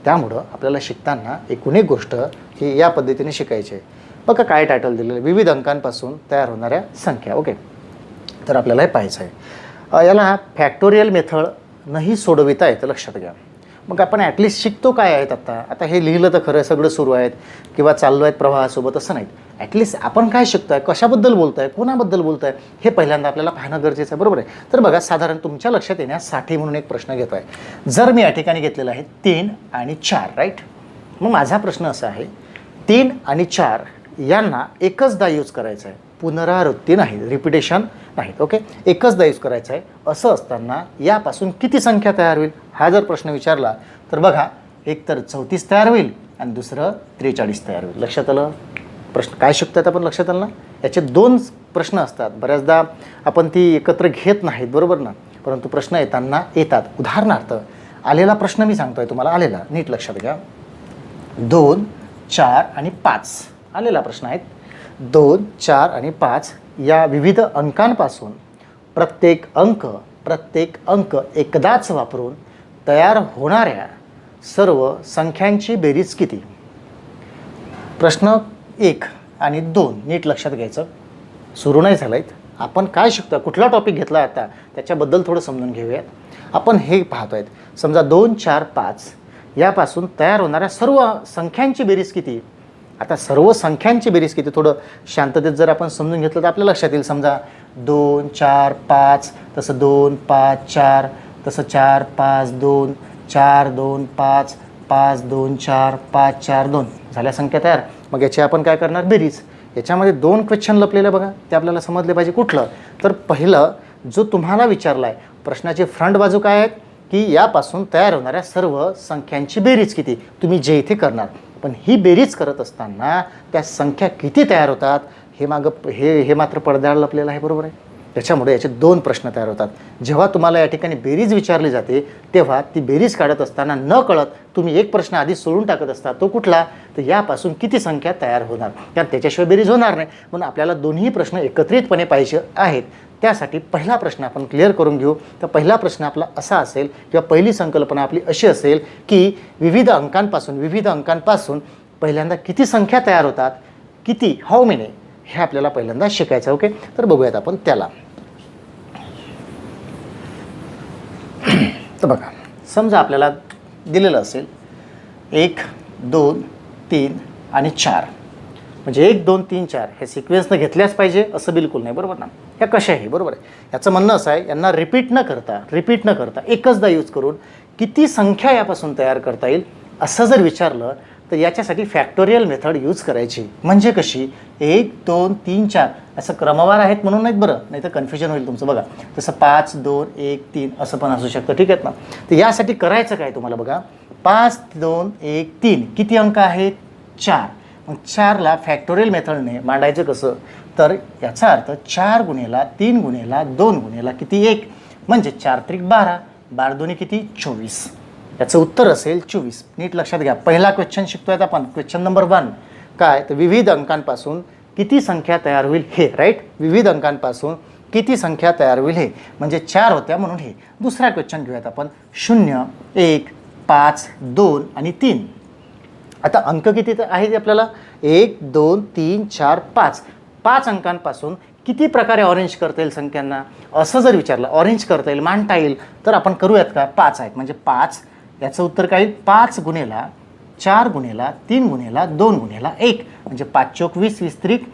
S1: त्यामुळं आपल्याला शिकताना एकूण एक गोष्ट ही या पद्धतीने शिकायची आहे. बघा काय टायटल दिलेलं आहे, विविध अंकांपासून तयार होणाऱ्या संख्या. ओके. तर आपल्याला हे पाहायचं आहे. याला फॅक्टोरियल मेथडनंही सोडविता येतं, लक्षात घ्या. मग आपण ॲटलिस्ट शिकतो काय आहेत आता हे लिहिलं तर खरं सगळं सुरू आहेत किंवा चाललो आहेत प्रवाहासोबत, असं नाहीत. ॲटलिस्ट आपण काय शिकतो आहे, कशाबद्दल बोलतो आहे, कोणाबद्दल बोलतो आहे, हे पहिल्यांदा आपल्याला पाहणं गरजेचं आहे, बरोबर आहे. तर बघा, साधारण तुमच्या लक्षात येण्यासाठी म्हणून एक प्रश्न घेतो आहे. जर मी या ठिकाणी घेतलेला आहे 3 आणि 4, राईट. मग माझा प्रश्न असा आहे, 3 आणि 4 यांना एकचदा यूज करायचं आहे, पुनरावृत्ती नाही, रिपिटेशन नाही. ओके. एकचदा यूज करायचं आहे. असं असताना यापासून किती संख्या तयार होईल, हा जर प्रश्न विचारला तर बघा, एक तर 34 तयार होईल आणि दुसरं 43 तयार होईल. लक्षात आलं? प्रश्न काय शिकतात आपण, लक्षात आलं ना. याचे 2 प्रश्न असतात. बऱ्याचदा आपण ती एकत्र घेत नाहीत, बरोबर ना. परंतु प्रश्न येतात. उदाहरणार्थ आलेला प्रश्न मी सांगतोय तुम्हाला, आलेला नीट लक्षात घ्या. 2, 4 आणि 5 आलेला प्रश्न आहेत. 2, 4 आणि 5 या विविध अंकांपासून प्रत्येक अंक एकदाच वापरून तयार होणाऱ्या सर्व संख्यांची बेरीज किती. प्रश्न 1 आणि 2 नीट लक्षात घ्यायचं. सुरू नाही झालं आहेत. आपण काय शिकतो, कुठला टॉपिक घेतला आता त्याच्याबद्दल थोडं समजून घेऊयात. आपण हे पाहतो आहेत. समजा 2, 4, 5 यापासून तयार होणाऱ्या सर्व संख्यांची बेरीज किती. आता सर्व संख्यांची बेरीज किती थोडं शांततेत जर आपण समजून घेतलं तर आपल्या लक्षात येईल. समजा 2, 4, 5, तसं 2, 5, 4, तसं 4, 5, 2, 4, 2, 5, 5, 2, 4, 5, 4, 2 झाल्या संख्या तयार. मग याची आपण काय करणार, बेरीज. याच्यामध्ये 2 क्वेश्चन लपलेले बघा, ते आपल्याला समजले पाहिजे. कुठलं तर पहिलं जो तुम्हाला विचारला आहे, प्रश्नाची फ्रंट बाजू काय आहेत, की यापासून तयार होणाऱ्या सर्व संख्यांची बेरीज किती, तुम्ही जे इथे करणार. पण ही बेरीज करत असताना त्या संख्या किती तयार होतात हे मात्र पडद्याआड लपलेलं आहे, बरोबर आहे. त्याच्यामुळे याचे 2 प्रश्न तयार होतात. जेव्हा तुम्हाला या ठिकाणी बेरीज विचारली जाते तेव्हा ती बेरीज काढत असताना न कळत तुम्ही एक प्रश्न आधी सोडून टाकत असता. तो कुठला, तर यापासून किती संख्या तयार होणार, कारण त्याच्याशिवाय बेरीज होणार नाही. म्हणून आपल्याला दोन्ही प्रश्न एकत्रितपणे पाहिजे आहेत. त्यासाठी पहिला प्रश्न आपण क्लिअर करून घेऊ. तर पहिला प्रश्न आपला असा असेल किंवा पहिली संकल्पना आपली अशी असेल की विविध अंकांपासून पहिल्यांदा किती संख्या तयार होतात, किती, हाऊ मेनी, हे आपल्याला पहिल्यांदा शिकायचं. ओके, तर बघूयात आपण त्याला. तर बघा, समजा आपल्याला दिलेलं असेल 1 2 3 आणि 4, म्हणजे 1 2 3 4 हे सिक्वेन्सनं घेतल्याच पाहिजे असं बिलकुल नाही, बरोबर ना. ह्या कशाही, बरोबर आहे. याचं म्हणणं असं आहे, यांना रिपीट न करता एकचदा यूज करून किती संख्या यापासून तयार करता येईल असं जर विचारलं तर याच्यासाठी फॅक्टोरियल मेथड यूज करायची. म्हणजे कशी, 1 2 3 4 असं क्रमवार आहेत म्हणून नाहीत बरं, नाही तर कन्फ्युजन होईल तुमचं. बघा, तसं 5 2 1 3 असं पण असू शकतं, ठीक आहेत ना. तर यासाठी करायचं काय तुम्हाला, बघा, 5 2 1 3 किती अंक आहेत, 4. मग 4ला फॅक्टोरियल मेथडने मांडायचं कसं, तर याचा अर्थ 4 गुणेला 3 गुणेला 2 गुणेला किती 1, म्हणजे 4 त्रिक 12, 12 दोन्ही किती 24. याचं उत्तर असेल 24. नीट लक्षात घ्या. पहिला क्वेश्चन शिकतोय आपण, क्वेश्चन नंबर 1 काय, तर विविध अंकांपासून किती संख्या तयार होईल हे, राईट. विविध अंकांपासून किती संख्या तयार होईल हे, म्हणजे 4 होत्या म्हणून हे. दुसरा क्वेश्चन घेऊयात आपण, 0 1 5 2 आणि 3. आता अंक किती आहेत आपल्याला, 1 2 3 4 5. 5 अंकांपासून किती प्रकारे ऑरेंज करता येईल संख्यांना असं जर विचारलं, ऑरेंज करता येईल, मांडता येईल, तर आपण करूयात का. 5 आहेत म्हणजे 5. याचं उत्तर काय, 5 गुणेला 4 गुणेला 3 गुणेला 2 गुणेला 1, म्हणजे 5 चोक 20, 20 त्रिक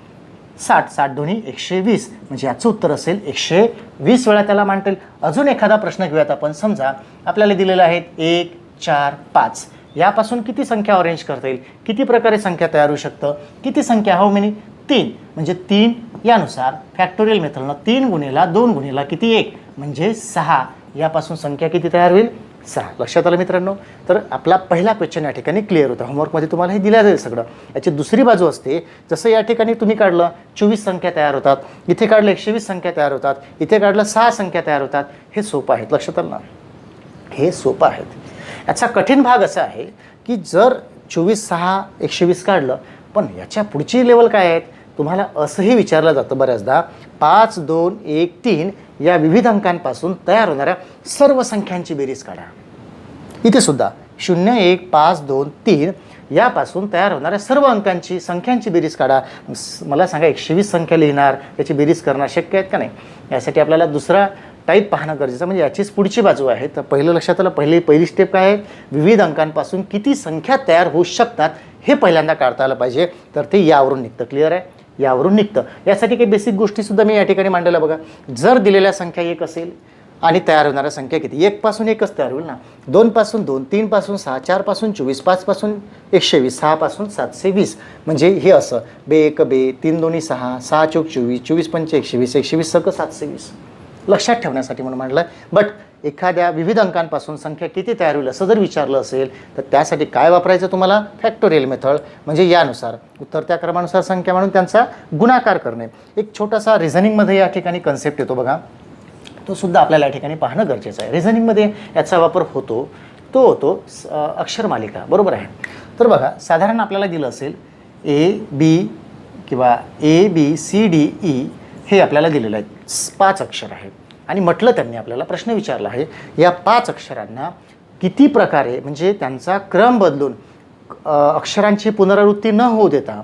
S1: 60, 60 दोन्ही 120, म्हणजे याचं उत्तर असेल 120 वेळा त्याला मांडता येईल. अजून एखादा प्रश्न घेऊयात आपण. समजा आपल्याला दिलेला आहे 1 4 5, यापासून किती संख्या ऑरेंज करता येईल, किती प्रकारे संख्या तयार होऊ शकतं, किती संख्या, हाऊ मेनी, 3, म्हणजे 3. यानुसार फॅक्टोरियल मेथडनं 3 गुणेला 2 गुणेला किती 1, म्हणजे 6. यापासून संख्या किती तयार होईल, 6. लक्षात आलं मित्रांनो. तर आपला पहिला क्वेश्चन या ठिकाणी क्लिअर होता. होमवर्कमध्ये तुम्हाला हे दिलं जाईल सगळं. याची दुसरी बाजू असते, जसं या ठिकाणी तुम्ही काढलं 24 संख्या तयार होतात, इथे काढलं 120 संख्या तयार होतात, इथे काढलं 6 संख्या तयार होतात. हे सोपं आहेत, लक्षात आलं ना, हे सोपं आहेत. याचा कठीण भाग असा आहे की जर 24 6 120 काढलं, पण याच्या पुढची लेवल काय आहेत, तुम्हाला असंही विचारलं जातं बऱ्याचदा, 5 2 1 3 या विविध अंकांपासून तयार होणाऱ्या सर्व संख्यांची बेरीज काढा. इथे सुद्धा 0 1 5 2 3 यापासून तयार होणाऱ्या सर्व संख्यांची बेरीज काढा. मला सांगा, 120 संख्या लिहिणार, याची बेरीज करणार शक्य आहेत का नाही. यासाठी आपल्याला दुसरा टाईप पाहणं गरजेचं, म्हणजे याचीच पुढची बाजू आहे. तर पहिलं लक्षात आलं, पहिली स्टेप काय आहे, विविध अंकांपासून किती संख्या तयार होऊ शकतात हे पहिल्यांदा काढता आलं पाहिजे. तर ते यावरून निघतं. क्लिअर आहे, यावरून निघतं. यासाठी काही बेसिक गोष्टीसुद्धा मी या ठिकाणी मांडलेल्या. बघा, जर दिलेल्या संख्या 1 असेल आणि तयार होणाऱ्या संख्या किती, 1 पासून 1च तयार होईल ना, 2 पासून 2, 3 पासून 6, 4 पासून 24, 5 पासून 120, 6 पासून 720, म्हणजे हे असं 2 1 2 3 2 6, 6 चोक 24, 24 पंच 120, 120 सक 720. लक्षात ठेवण्यासाठी म्हणून म्हटलं. बट एखाद्या विविध अंकांपासून संख्या किती तयार होईल असं जर विचारलं असेल तर त्यासाठी काय वापरायचं तुम्हाला, फॅक्टोरियल मेथड. म्हणजे यानुसार उतरत्या क्रमानुसार संख्या म्हणून त्यांचा गुणाकार करणे. एक छोटासा रिझनिंगमध्ये या ठिकाणी कन्सेप्ट येतो बघा, तो सुद्धा आपल्याला या ठिकाणी पाहणं गरजेचं आहे. रिझनिंगमध्ये याचा वापर होतो, तो होतो अक्षरमालिका, बरोबर आहे. तर बघा, साधारण आपल्याला दिलं असेल A B C D E हे आपल्याला दिलेलं आहे, 5 अक्षर आहेत. आणि म्हटलं त्यांनी, आपल्याला प्रश्न विचारला आहे, या 5 अक्षरांना किती प्रकारे, म्हणजे त्यांचा क्रम बदलून अक्षरांची पुनरावृत्ती न होऊ देता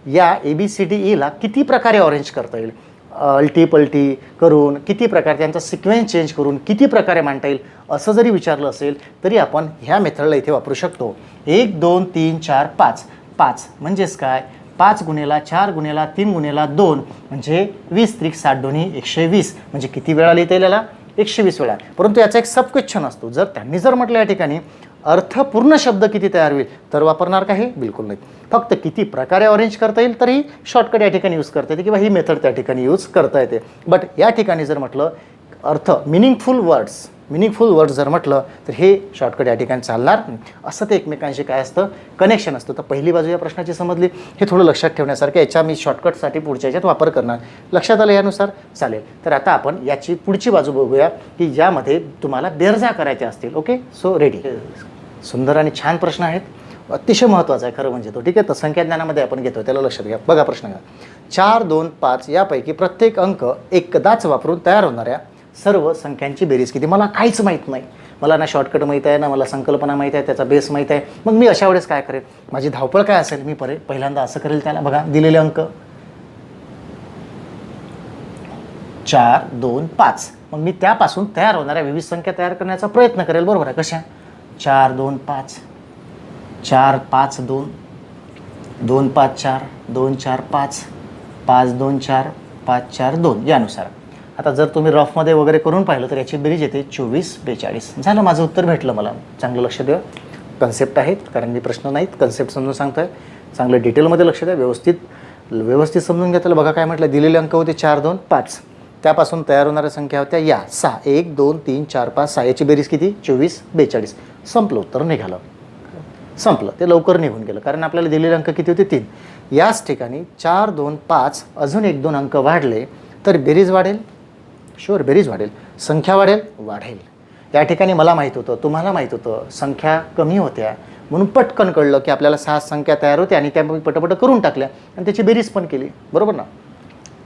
S1: या ABCDEला किती प्रकारे ऑरेंज करता येईल, अलटी पलटी करून, किती प्रकारे त्यांचा सिक्वेन्स चेंज करून किती प्रकारे मांडता येईल असं जरी विचारलं असेल तरी आपण ह्या मेथडला इथे वापरू शकतो. 1 2 3 4 5. 5 म्हणजेच काय, 5 गुणेला 4 गुणेला 3 गुणेला 2, म्हणजे 20 त्रिक 60 दोन्ही 120, म्हणजे किती वेळा लिहिता येईल याला, 120 वेळा. परंतु याचा एक सब क्वेश्चन असतो, जर त्यांनी जर म्हटलं या ठिकाणी अर्थपूर्ण शब्द किती तयार होईल तर वापरणार का, हे बिलकुल नाही. फक्त किती प्रकारे ऑरेंज करता येईल तरी शॉर्टकट या ठिकाणी यूज करता येते किंवा ही मेथड त्या ठिकाणी यूज करता येते. बट या ठिकाणी जर म्हटलं अर्थ, मिनिंगफुल वर्ड्स, मिनिंगफुल वर्ड जर म्हटलं तर हे शॉर्टकट या ठिकाणी चालणार नाही. असं ते एकमेकांशी काय असतं, कनेक्शन असतं. तर पहिली बाजू या प्रश्नाची समजली, हे थोडं लक्षात ठेवण्यासारखं. याच्या मी शॉर्टकटसाठी पुढच्या याच्यात वापर करणार, लक्षात आलं यानुसार चालेल. तर आता आपण याची पुढची बाजू बघूया की ज्यामध्ये तुम्हाला बेरजा करायच्या असतील. Okay, so ready. सुंदर आणि छान प्रश्न आहेत, अतिशय महत्त्वाचा आहे खरं म्हणजे तो. ठीक आहे, तर संख्याज्ञानामध्ये आपण घेतो, त्याला लक्षात घ्या. बघा प्रश्न घ्या. 4, 2, 5 यापैकी प्रत्येक अंक एकदाच वापरून तयार होणाऱ्या सर्व संख्यांची बेरीज किती? मला काहीच माहीत नाही, मला ना शॉर्टकट माहीत आहे, ना मला संकल्पना माहीत आहे, त्याचा बेस माहीत आहे. मग मी अशा वेळेस काय करेल, माझी धावपळ काय असेल, मी पहिल्यांदा असं करेल. त्याला बघा दिलेले अंक 4, 2, 5, मग मी त्यापासून तयार होणाऱ्या विविध संख्या तयार करण्याचा प्रयत्न करेल. बरोबर आहे. कशा? 4, 2, 5, 4, 5, 2, 2, 5, 4, 2, 4, 5, 5, 2, 4, 5, 4, 2 यानुसार. आता जर तुम्ही रफमध्ये वगैरे करून पाहिलं तर याची बेरीज येते 24, 42. झालं, माझं उत्तर भेटलं मला. चांगलं लक्ष द्या, कन्सेप्ट आहेत, कारण मी प्रश्न नाहीत, कन्सेप्ट समजून सांगतोय. चांगलं डिटेलमध्ये लक्ष द्या, व्यवस्थित समजून घ्या. त्याला बघा काय म्हटलं, दिलेले अंक होते 4, 2, 5, त्यापासून तयार होणाऱ्या संख्या होत्या या 6, 1, 2, 3, 4, 5, 6. याची बेरीज किती? 24, 42. संपलं, उत्तर निघालं. संपलं, ते लवकर निघून गेलं, कारण आपल्याला दिलेले अंक किती होते? 3. याच ठिकाणी 4, 2, 5 अजून 1, 2 अंक वाढले तर बेरीज वाढेल. शुअर, बेरीज वाढेल. संख्या वाढेल. या ठिकाणी मला माहीत होतं, तुम्हाला माहीत होतं, संख्या कमी होत्या म्हणून पटकन कळलं की आपल्याला 6 संख्या तयार होत्या आणि त्या पटपट करून टाकल्या आणि त्याची बेरीज पण केली. बरोबर ना?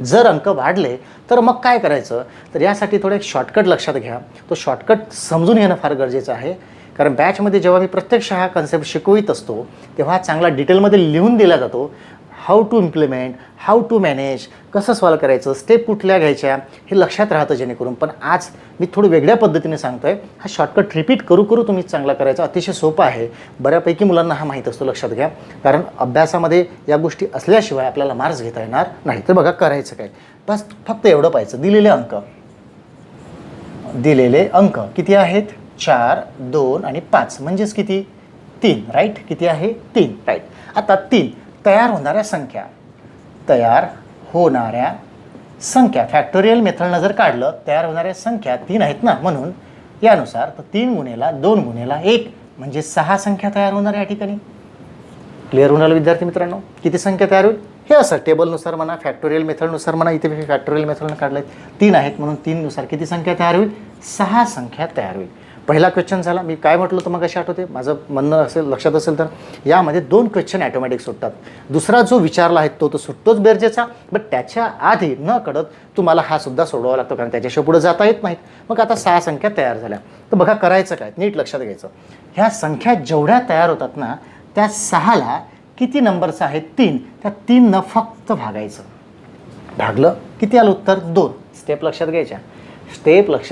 S1: जर अंक वाढले तर मग काय करायचं? तर यासाठी थोडं एक शॉर्टकट लक्षात घ्या. तो शॉर्टकट समजून घेणं फार गरजेचं आहे, कारण बॅचमध्ये जेव्हा मी प्रत्यक्ष हा कन्सेप्ट शिकवित असतो तेव्हा चांगला डिटेलमध्ये लिहून दिला जातो. How to implement, how to manage, कसं सॉल्व करायचं, स्टेप कुठल्या घ्यायच्या, हे लक्षात राहतं जेणेकरून. पण आज मी थोडं वेगळ्या पद्धतीने सांगतो आहे. हा शॉर्टकट रिपीट करू तुम्ही चांगला करायचा, अतिशय सोपं आहे. बऱ्यापैकी मुलांना हा माहीत असतो, लक्षात घ्या, कारण अभ्यासामध्ये या गोष्टी असल्याशिवाय आपल्याला मार्क्स घेता येणार नाही. तर बघा करायचं काय, बस फक्त एवढं पाहायचं. दिलेले अंक किती आहेत? 4, 2 आणि 5 म्हणजेच किती? 3. राईट. किती आहे? 3. राईट. आता 3 तयार होणाऱ्या संख्या फॅक्टोरियल मेथडनं जर काढलं, तयार होणाऱ्या संख्या 3 आहेत ना, म्हणून यानुसार तर 3 गुणेला 2 गुणेला 1 म्हणजे 6 संख्या तयार होणार या ठिकाणी. क्लिअर होणार विद्यार्थी मित्रांनो? किती संख्या तयार होईल हे असं टेबलनुसार म्हणा, फॅक्टोरियल मेथडनुसार म्हणा. इथे फॅक्टोरियल मेथडनं काढलं आहे, 3 आहेत म्हणून 3 नुसार किती संख्या तयार होईल? 6 संख्या तयार होईल. पहिला क्वेश्चन झाला. मी काय म्हटलं होतं मग, अशी आठवते माझं म्हणणं असेल, लक्षात असेल तर, यामध्ये 2 क्वेश्चन ॲटोमॅटिक सुटतात. दुसरा जो विचारला आहे तो सुटतोच बेरजेचा, बट त्याच्या आधी न कळत तुम्हाला हा सुद्धा सोडवावा लागतो, कारण त्याच्याशिवाय पुढे जाता येत नाहीत. मग आता 6 संख्या तयार झाल्या, तर बघा करायचं काय, नीट लक्षात घ्यायचं. ह्या संख्या जेवढ्या तयार होतात ना, त्या 6ला किती नंबर्स आहेत? 3. त्या 3 फक्त भागायचं. भागलं किती आलं उत्तर? 2. स्टेप लक्षात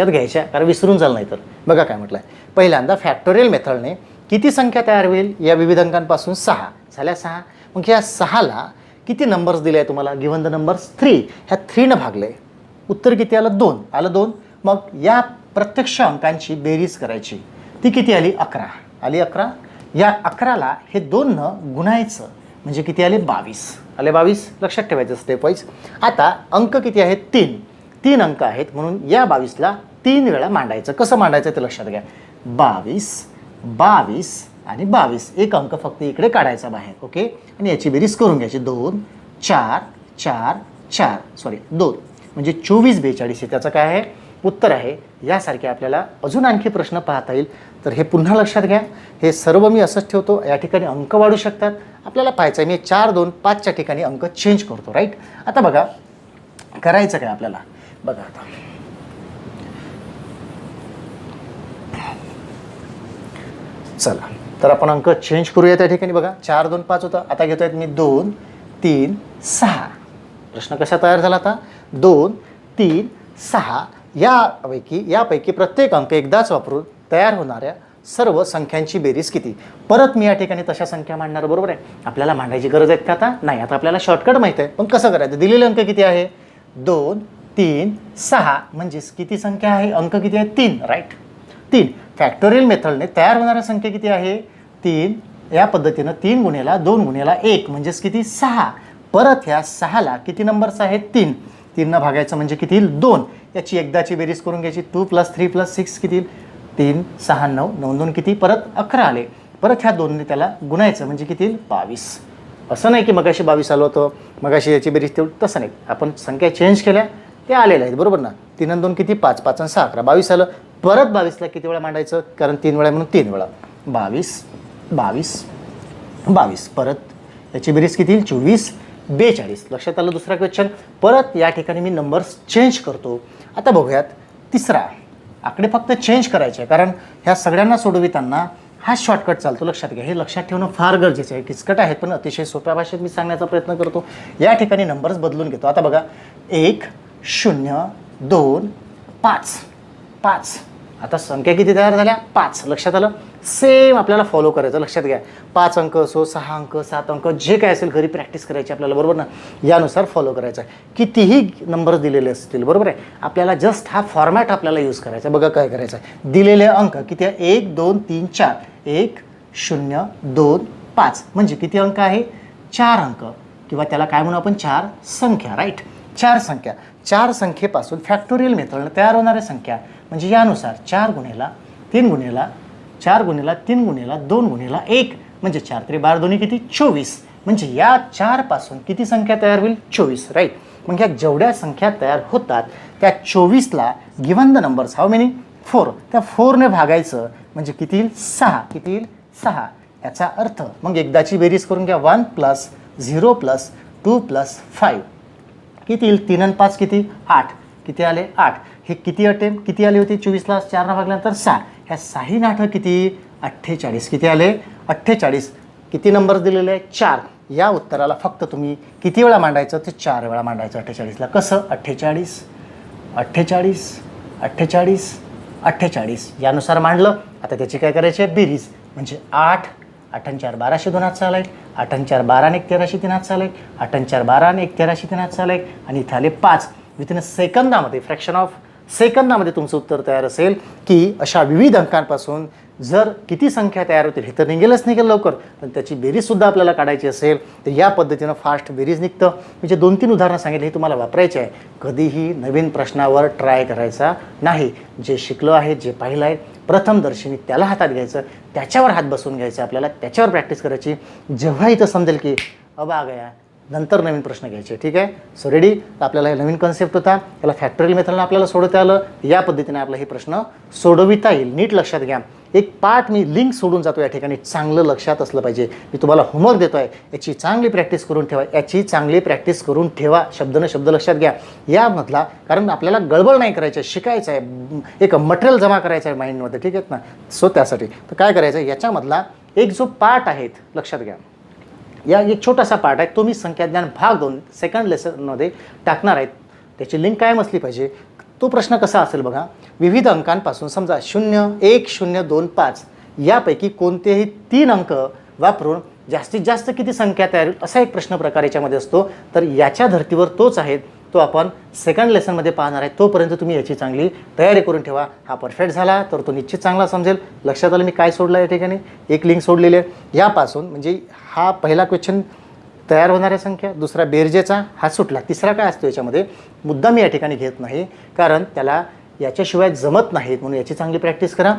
S1: घ्यायच्या, कारण विसरून झालं नाही तर. बघा काय म्हटलं आहे, पहिल्यांदा फॅक्टोरियल मेथडने किती संख्या तयार होईल या विविध अंकांपासून? 6 झाल्या. 6 मग ह्या 6ला किती नंबर्स दिले आहे तुम्हाला? Given the numbers 3. ह्या 3 भागले, उत्तर किती आलं? 2. आलं 2. मग या प्रत्यक्ष अंकांची बेरीज करायची, ती किती आली? 11 आली. 11. या 11ला हे 2 गुणायचं म्हणजे किती आले? 22 आले. 22 लक्षात ठेवायचं स्टेप वाईज. आता अंक किती आहेत? 3 अंक आहेत म्हणून या 22ला 3 वेळा मांडायचं. कसं मांडायचं ते लक्षात घ्या. 22, 22 आणि 22. एक अंक फक्त इकडे काढायचा बाहेर. ओके, आणि याची बेरीज करून घ्यायची. 2, 4, 4, 4 सॉरी 2 म्हणजे 24, 42 त्याचं काय आहे? उत्तर आहे. यासारखे आपल्याला अजून आणखी प्रश्न पाहता येईल, तर हे पुन्हा लक्षात घ्या. हे सर्व मी असंच ठेवतो. या ठिकाणी अंक वाढू शकतात, आपल्याला पाहायचं आहे. मी 4, 2, 5च्या ठिकाणी अंक चेंज करतो. राईट. आता बघा करायचं काय आपल्याला, बघा आता चला, तर आपण अंक चेंज करूया त्या ठिकाणी. बघा 4, 2, 5 होता, आता घेतोय मी 2, 3, 6. प्रश्न कसा तयार झाला आता? 2, 3, 6 यापैकी प्रत्येक अंक एकदाच वापरून तयार होणाऱ्या सर्व संख्यांची बेरीज किती? परत मी या ठिकाणी तशा संख्या मांडणार. बरोबर आहे. आपल्याला मांडायची गरज आहे का आता? नाही. आता आपल्याला शॉर्टकट माहीत आहे, पण कसं करायचं? दिलेले अंक किती आहे? 2, 3, 6 म्हणजेच किती संख्या आहे? अंक किती आहे? 3. राईट. 3. फॅक्टोरियल मेथडने तयार होणाऱ्या संख्या किती आहे? 3. या पद्धतीनं 3 गुणेला 2 गुणेला 1 म्हणजेच किती? 6. परत ह्या 6ला किती नंबर्स आहेत? 3. 3 भागायचं म्हणजे किती येईल? 2. याची एकदाची बेरीज करून घ्यायची. 2 + 3 + 6 किती येईल? 3 6 9 9 2 किती, परत 11 आले. परत ह्या दोनने त्याला गुणायचं म्हणजे किती येईल, 22. असं नाही की मगाशी 22 आलं होतं, मगाशी याची बेरीज तेवढी, तसं नाही. आपण संख्या चेंज केल्या, ते आलेलं आहेत, बरोबर ना. 3 आणि 2 किती, 5 5 आणि 6 11, 22 आलं. परत 22ला किती वेळा मांडायचं, कारण 3 वेळा म्हणून 3 वेळा. 22 22 22, परत याची बेरीज किती येईल, 24 42. लक्षात आलं. दुसरा क्वेश्चन. परत या ठिकाणी मी नंबर्स चेंज करतो. आता बघूयात तिसरा. आकडे फक्त चेंज करायचे, कारण ह्या सगळ्यांना सोडविताना हा शॉर्टकट चालतो, लक्षात घ्या. हे लक्षात ठेवणं फार गरजेचं आहे. किचकट आहेत पण अतिशय सोप्या भाषेत मी सांगण्याचा प्रयत्न करतो. या ठिकाणी नंबर्स बदलून घेतो. आता बघा, 1 0 2 5 5. आता संख्या किती तयार झाल्या, 5. लक्षात आलं. सेम आपल्याला फॉलो करायचं, लक्षात घ्या. 5 अंक असो, 6 अंक, 7 अंक, जे काय असेल घरी प्रॅक्टिस करायची आपल्याला, बरोबर ना. यानुसार फॉलो करायचं आहे. कितीही नंबर्स दिलेले असतील, बरोबर आहे, आपल्याला जस्ट हा फॉर्मॅट आपल्याला यूज करायचा. बघा काय करायचं आहे. दिलेले अंक किती आहे, 1 2 3 4. 1 0 2 5 म्हणजे किती अंक आहे, 4 अंक, किंवा त्याला काय म्हणू आपण, 4 संख्या, राईट. 4 संख्या. 4 संख्येपासून फॅक्टोरियल मेथडनं तयार होणाऱ्या संख्या म्हणजे यानुसार 4 गुणेला 3 गुणेला 4 गुणेला 3 गुणेला 2 गुणेला 1 म्हणजे 4 3 12 दोन्ही किती, 24. म्हणजे या 4 पासून किती संख्या तयार होईल, 24, राईट. मग ह्या जेवढ्या संख्या तयार होतात त्या 24ला given the numbers how many, 4, त्या 4ने भागायचं म्हणजे किती येईल, 6. किती येईल, 6. याचा अर्थ मग एकदाची बेरीज करून घ्या. 1 + 0 + 2 + 5 किती येईल, 3 आणि 5 किती, 8. किती आले, 8. हे किती अटेम्प्ट किती आली होती, 24ला 4 भागल्यानंतर 6. ह्या 6 आणि 8 किती, 48. किती आले, 48. किती नंबर्स दिलेले आहेत, 4. या उत्तराला फक्त तुम्ही किती वेळा मांडायचं, ते 4 वेळा मांडायचं 48ला. कसं, 48 48 48 48 यानुसार मांडलं. आता त्याची काय करायची आहे, बेरीज म्हणजे 8 8 आणि 4 12 2 हात चाल आहे. 8 आणि 4 12 आणि 1 13 3 हात चाल आहे. 8 आणि 4 12 आणि 1 13 3 हात चाल आहे. आणि इथे आले 5. विथिन सेकंदामध्ये, फ्रॅक्शन ऑफ सेकंदामध्ये तुमचं उत्तर तयार असेल की अशा विविध अंकांपासून जर किती संख्या तयार होतील, हे तर निघेल लवकर, पण त्याची बेरीजसुद्धा आपल्याला काढायची असेल तर या पद्धतीनं फास्ट बेरीज निघतं. म्हणजे 2-3 उदाहरणं सांगितली, हे तुम्हाला वापरायचे आहे. कधीही नवीन प्रश्नावर ट्राय करायचा नाही. जे शिकलो आहे, जे पाहिलं आहे प्रथमदर्शनी त्याला हातात घ्यायचं, त्याच्यावर हात बसवून घ्यायचं, आपल्याला त्याच्यावर प्रॅक्टिस करायची. जेव्हा इथं समजेल की अब आ गया, नंतर नवीन प्रश्न घ्यायचे. ठीक आहे. So ready. आपल्याला हे नवीन कन्सेप्ट होता, त्याला फॅक्टोरियल मेथडनं आपल्याला सोडवता आलं. या पद्धतीने आपला हे प्रश्न सोडविता येईल. नीट लक्षात घ्या. एक पार्ट मी लिंक सोडून जातो या ठिकाणी, चांगलं लक्षात असलं पाहिजे. मी तुम्हाला होमवर्क देतो आहे, याची चांगली प्रॅक्टिस करून ठेवा, याची चांगली प्रॅक्टिस करून ठेवा. शब्द शब्द लक्षात घ्या यामधला, कारण आपल्याला गडबड नाही करायचं आहे, शिकायचं आहे, एक मटेरियल जमा करायचं आहे माइंडमध्ये. ठीक आहेत ना. सो त्यासाठी तर काय करायचं आहे, याच्यामधला एक जो पार्ट आहेत लक्षात घ्या, या एक छोटासा पार्ट आहे, तो मी संख्याज्ञान भाग 2 सेकंड लेसनमध्ये टाकणार आहेत. त्याची लिंक कायम असली पाहिजे. तो प्रश्न कसा असेल बघा, विविध अंकांपासून समजा 0 1 0 2 5 यापैकी कोणतेही 3 अंक वापरून जास्तीत जास्त किती संख्या तयार होईल, असा एक प्रश्न प्रकार याच्यामध्ये असतो. तर याच्या धर्तीवर तोच आहे, तो आपण सेकंड लेसनमध्ये पाहणार आहे. तोपर्यंत तुम्ही याची चांगली तयारी करून ठेवा. हा परफेक्ट झाला तर तो निश्चित चांगला समजेल. लक्षात आलं मी काय सोडलं या ठिकाणी, एक लिंक सोडलेली आहे. यापासून म्हणजे हा पहिला क्वेश्चन तयार होणाऱ्या संख्या, दुसरा बेरजेचा, हा सुटला. तिसरा काय असतो याच्यामध्ये, मुद्दा मी या ठिकाणी घेत नाही कारण त्याला याच्याशिवाय जमत नाहीत, म्हणून याची चांगली प्रॅक्टिस करा.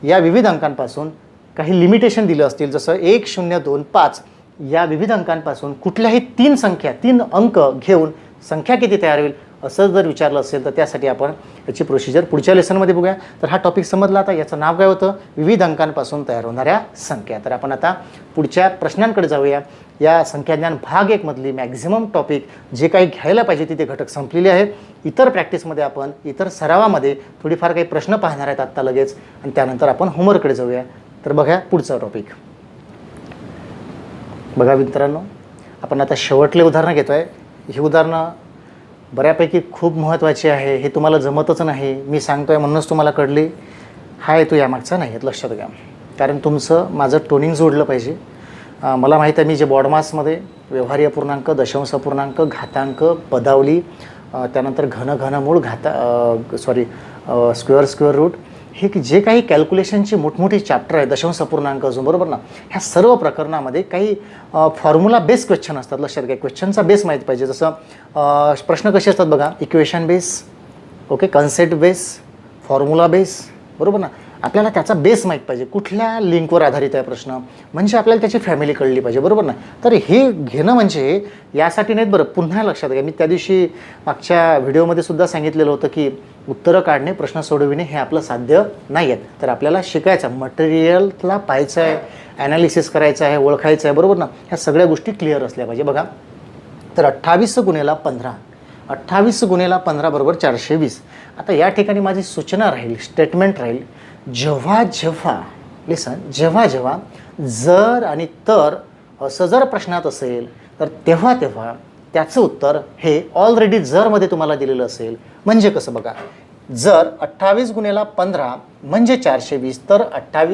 S1: या विविध अंकांपासून काही लिमिटेशन दिलं असतील, जसं 1 0 2 5 या विविध अंकांपासून कुठल्याही 3 संख्या 3 अंक घेऊन संख्या किती तयार होईल असं जर विचारलं असेल तर त्यासाठी आपण याची प्रोसिजर पुढच्या लेसनमध्ये बघूया. तर हा टॉपिक समजला. आता याचं नाव काय होतं, विविध अंकांपासून तयार होणाऱ्या संख्या. तर आपण आता पुढच्या प्रश्नांकडे जाऊया. या संख्याज्ञान भाग 1 मधली मॅक्झिमम टॉपिक जे काही घ्यायला पाहिजे तिथे घटक संपलेले आहेत. इतर प्रॅक्टिसमध्ये आपण इतर सरावामध्ये थोडीफार काही प्रश्न पाहणार आहेत आत्ता लगेच, आणि त्यानंतर आपण होमवर्ककडे जाऊया. तर बघा पुढचा टॉपिक. बघा मित्रांनो, आपण आता शेवटले उदाहरणं घेतो आहे. ही उदाहरणं बऱ्यापैकी खूप महत्त्वाची आहे. हे तुम्हाला जमतच नाही, मी सांगतो आहे म्हणूनच तुम्हाला कळली. हा हेतू यामागचा नाही आहेत, लक्षात घ्या. कारण तुमचं माझं टोनिंग जोडलं पाहिजे. मला माहीत आहे मी जे बॉडमासमध्ये व्यवहारी अपूर्णांक, दशांश अपूर्णांक, घातांक, पदावली, त्यानंतर घनमूळ, स्क्वेअर रूट, हे जे काही कॅल्क्युलेशनचे मोठमोठे चॅप्टर आहे, दशांश अपूर्णांक अजून, बरोबर ना. ह्या सर्व प्रकरणामध्ये काही फॉर्म्युला बेस क्वेश्चन असतात. लक्षात घ्या, क्वेश्चनचा बेस माहीत पाहिजे. जसं प्रश्न कसे असतात बघा, equation base, okay, concept base, formula base, बरोबर ना. आपल्याला त्याचा बेस माहीत पाहिजे, कुठल्या लिंकवर आधारित आहे प्रश्न, म्हणजे आपल्याला त्याची फॅमिली कळली पाहिजे, बरोबर ना. तर हे घेणं म्हणजे यासाठी नाहीत बरं. पुन्हा लक्षात घ्या, मी त्या दिवशी मागच्या व्हिडिओमध्ये सुद्धा सांगितलेलं होतं की उत्तरं काढणे, प्रश्न सोडविणे हे आपलं साध्य नाही आहेत. तर आपल्याला शिकायचं, मटेरियलला पाहायचं आहे, ॲनालिसिस करायचं आहे, ओळखायचं आहे, बरोबर ना. ह्या सगळ्या गोष्टी क्लिअर असल्या पाहिजे. बघा, तर 28 गुणेला 15, 28 गुणेला 15 बरोबर 420. आता या ठिकाणी माझी सूचना राहील, स्टेटमेंट राहील, जेव्हा जेव्हा लिसन, जेव्हा जेव्हा जर आणि तर असं जर प्रश्नात असेल तर तेव्हा तेव्हा त्याचं उत्तर हे ऑलरेडी जरमध्ये तुम्हाला दिलेलं असेल. म्हणजे कसं बघा, जर 28 गुणेला 15 म्हणजे 420, तर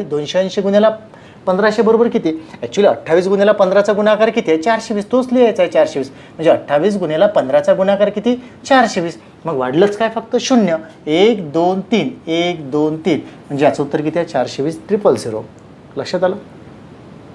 S1: 280 गुणेला 1500 बरोबर किती. ॲक्च्युली 28 गुणेला 15चा गुणाकार किती आहे, 420. तोच लिहायचा आहे 420. म्हणजे 28 गुणेला 15चा गुणाकार किती, 420. मग वाढलंच काय, फक्त 0. 1 2 3 1 2 3 म्हणजे याचं उत्तर किती आहे, 420 000. लक्षात आलं.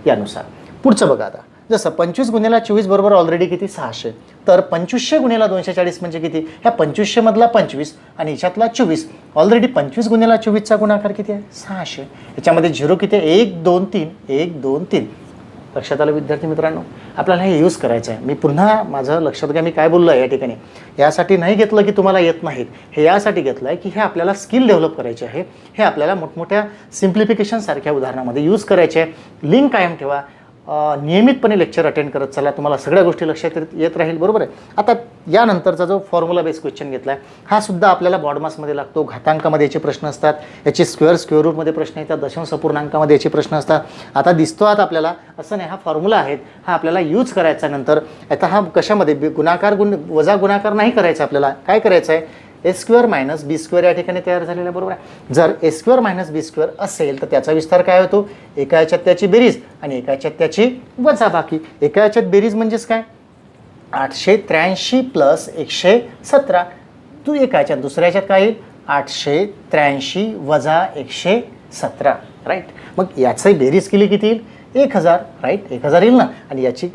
S1: यानुसार पुढचं बघा. आता जसं 25 गुणेला 24 बरोबर ऑलरेडी किती, 600. तर 2500 गुणेला 240 म्हणजे किती, ह्या 2500 मधला 25 आणि ह्याच्यातला 24. ऑलरेडी 25 गुणेला 24चा गुणाकार किती आहे, 600. याच्यामध्ये 0 किती आहे, 1 2 3 1 2 3. लक्षात आलं विद्यार्थी मित्रांनो. आपल्याला हे यूज करायचं आहे. मी पुन्हा माझं लक्षात घ्या, मी काय बोललो आहे या ठिकाणी. यासाठी नाही घेतलं की तुम्हाला येत नाहीत, हे यासाठी घेतलं आहे की हे आपल्याला स्किल डेव्हलप करायचे आहे. हे आपल्याला मोठमोठ्या सिम्प्लिफिकेशन सारख्या उदाहरणामध्ये यूज करायचे आहे. लिंक कायम ठेवा, नियमितपणे लेक्चर अटेंड करत चला, तुम्हाला सगळ्या गोष्टी लक्षात येत राहील, बरोबर आहे. आता यानंतरचा जो फॉर्म्युला बेस क्वेश्चन घेतला आहे हा सुद्धा आपल्याला बॉडमासमध्ये लागतो. घातांकामध्ये याचे प्रश्न असतात, याचे स्क्वेअर रूटमध्ये प्रश्न येतात, दशांश अपूर्णांकामध्ये याचे प्रश्न असतात. आता दिसतो आता आपल्याला, असं नाही, हा फॉर्म्युला आहे, हा आपल्याला यूज करायचा. नंतर आता हा कशामध्ये गुणाकार वजा गुणाकार नाही करायचा, आपल्याला काय करायचं आहे, a² - b² या ठिकाणी तयार झालेला आहे, बरोबर आहे. जर a² - b² असेल तर त्याचा विस्तार काय होतो, एका ह्याच्यात त्याची बेरीज आणि एका ह्याच्यात त्याची वजाबाकी. एका ह्याच्यात बेरीज म्हणजेच काय, 883 + 117. तू एका ह्याच्यात, दुसऱ्या ह्याच्यात काय येईल, 883 - 117. राईट. मग याची बेरीज केली किती येईल, 1000. राईट, 1000 येईल ना. आणि याची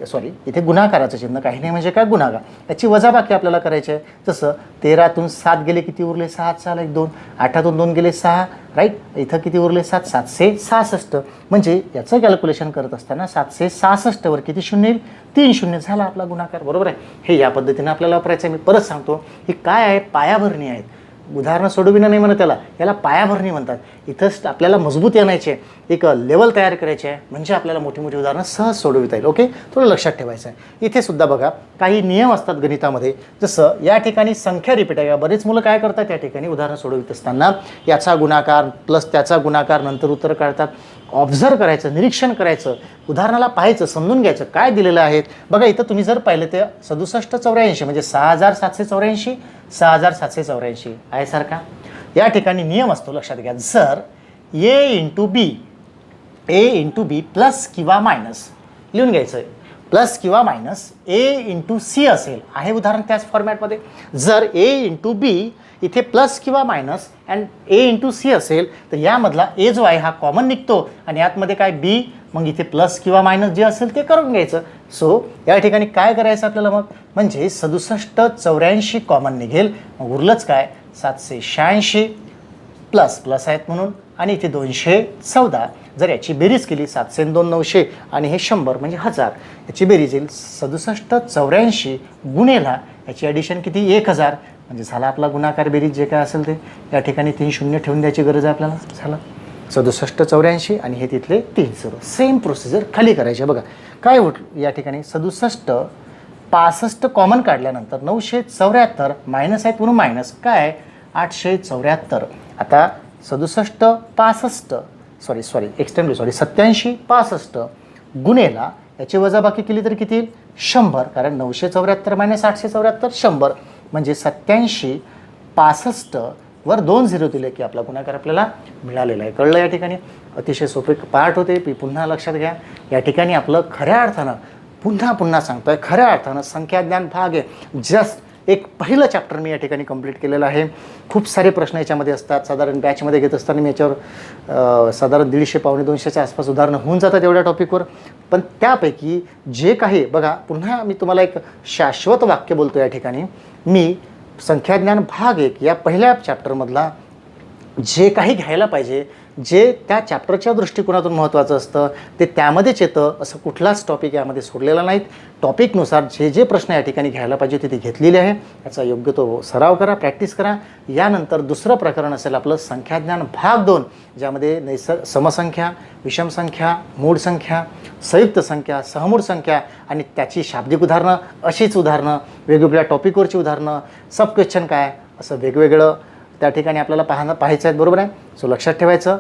S1: इथे गुणाकाराचं चिन्ह काही नाही म्हणजे काय, गुणाकार. याची वजाबाकी आपल्याला करायची आहे. जसं 13तून 7 गेले किती उरले, 7 4 1 2. 8तून 2 गेले 6. राईट, इथं किती उरले, 7 766. म्हणजे याचं कॅल्क्युलेशन करत असताना 766 वर किती शून्य येईल, 3 शून्य. झाला आपला गुणाकार, बरोबर आहे. हे या पद्धतीने आपल्याला वापरायचं आहे. मी परत सांगतो, ही काय आहे, पायाभरणी आहेत. उदाहरणं सोडविणं नाही म्हणत याला पायाभरणी म्हणतात. इथंच आपल्याला मजबूत आणायचे, एक लेवल तयार करायचे आहे, म्हणजे आपल्याला मोठी मोठी उदाहरणं सहज सोडविता येईल. ओके, थोडं लक्षात ठेवायचं आहे. इथे सुद्धा बघा काही नियम असतात गणितामध्ये. जसं या ठिकाणी संख्या रिपीट आहे. बरेच मुलं काय करतात, या ठिकाणी उदाहरणं सोडवित असताना याचा गुणाकार प्लस त्याचा गुणाकार नंतर उत्तर काढतात. ऑब्झर्व करायचं, निरीक्षण करायचं, उदाहरणाला पाहायचं, समजून घ्यायचं काय दिलेलं आहे. बघा इथं तुम्ही जर पाहिलं ते 6784 म्हणजे 6784, 6784 आहे सारखा. या ठिकाणी नियम असतो, लक्षात घ्या. जर a × b प्लस किंवा मायनस लिहून घ्यायचं आहे, प्लस किंवा मायनस a × c असेल, आहे उदाहरण त्याच फॉर्मॅटमध्ये. जर a × b इथे प्लस किंवा मायनस अँड a × c असेल तर यामधला a जो आहे हा कॉमन निघतो आणि यातमध्ये काय b, मग इथे प्लस किंवा मायनस जे असेल ते करून घ्यायचं. सो या ठिकाणी काय करायचं आपल्याला मग, म्हणजे 6784 कॉमन निघेल. मग उरलंच काय, 786 प्लस प्लस आहेत म्हणून आणि इथे 214. जर याची बेरीज केली 700 2 900 आणि हे 100 म्हणजे 1000, याची बेरीज येईल 6784 गुणेला याची ॲडिशन किती, 1000. म्हणजे झाला आपला गुणाकार बेरीज जे काय असेल ते. या ठिकाणी 3 शून्य ठेवून द्यायची गरज आहे आपल्याला. झालं 6784 आणि हे तिथले 3 0. सेम प्रोसिजर खाली करायची. बघा काय होत या ठिकाणी, 67 65 कॉमन काढल्यानंतर 974 मायनस आहेत म्हणून मायनस काय, 874. आता 87 65 गुणेला याची वजाबाकी केली तर किती येईल, 100. कारण 974 मायनस 874 100 म्हणजे 87 65 वर 2 0 दिले की आपला गुणाकार आपल्याला मिळालेला आहे. कळलं या ठिकाणी. अतिशय सोपे पार्ट होते. पुन्हा लक्षात घ्या, या ठिकाणी आपलं खऱ्या अर्थानं पुन्हा सांगतोय, खऱ्या अर्थानं संख्याज्ञान भाग आहे. जस्ट एक पहिलं चॅप्टर मी या ठिकाणी कंप्लीट केलेलं आहे. खूप सारे प्रश्न याच्यामध्ये असतात. साधारण बॅचमध्ये घेत असताना मी याच्यावर साधारण 150 पावणे 200च्या आसपास उदाहरणं होऊन जातात एवढ्या टॉपिकवर. पण त्यापैकी जे काही बघा, पुन्हा मी तुम्हाला एक शाश्वत वाक्य बोलतो या ठिकाणी. मी संख्याज्ञान भाग 1 या पहिल्या चॅप्टरमधला जे काही घ्यायला पाहिजे, जे त्या चॅप्टरच्या दृष्टिकोनातून महत्त्वाचं असतं ते त्यामध्येच येतं, असं कुठलाच टॉपिक यामध्ये सोडलेला नाहीत. टॉपिकनुसार जे जे प्रश्न या ठिकाणी घ्यायला पाहिजे ते घेतलेले आहे. याचा योग्य तो सराव करा, प्रॅक्टिस करा. यानंतर दुसरं प्रकरण असेल आपलं संख्याज्ञान भाग 2, ज्यामध्ये समसंख्या, विषमसंख्या, मूळ संख्या, संयुक्त संख्या, सहमूळ संख्या आणि त्याची शाब्दिक उदाहरणं, अशीच उदाहरणं, वेगवेगळ्या टॉपिकवरची उदाहरणं, सब क्वेश्चन काय, असं वेगवेगळं त्या ठिकाणी आपल्याला पाहायचं आहे. बरोबर आहे. सो लक्षात ठेवायचं.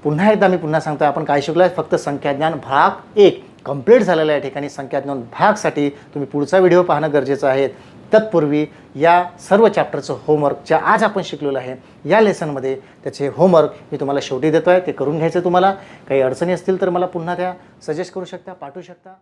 S1: पुन्हा एकदा मी सांगतो, आपण काय शिकलो आहे, फक्त संख्याज्ञान भाग 1 कंप्लीट झालेला आहे. या ठिकाणी संख्याज्ञान भागसाठी तुम्ही पुढचा व्हिडिओ पाहणं गरजेचं आहे. तत्पूर्वी या सर्व चॅप्टरचं होमवर्क ज्या आज आपण शिकलेलं आहे या लेसनमध्ये त्याचे होमवर्क मी तुम्हाला शेवटी देतो आहे, ते करून घ्यायचं. तुम्हाला काही अडचणी असतील तर मला पुन्हा त्या सजेस्ट करू शकता, पाठवू शकता.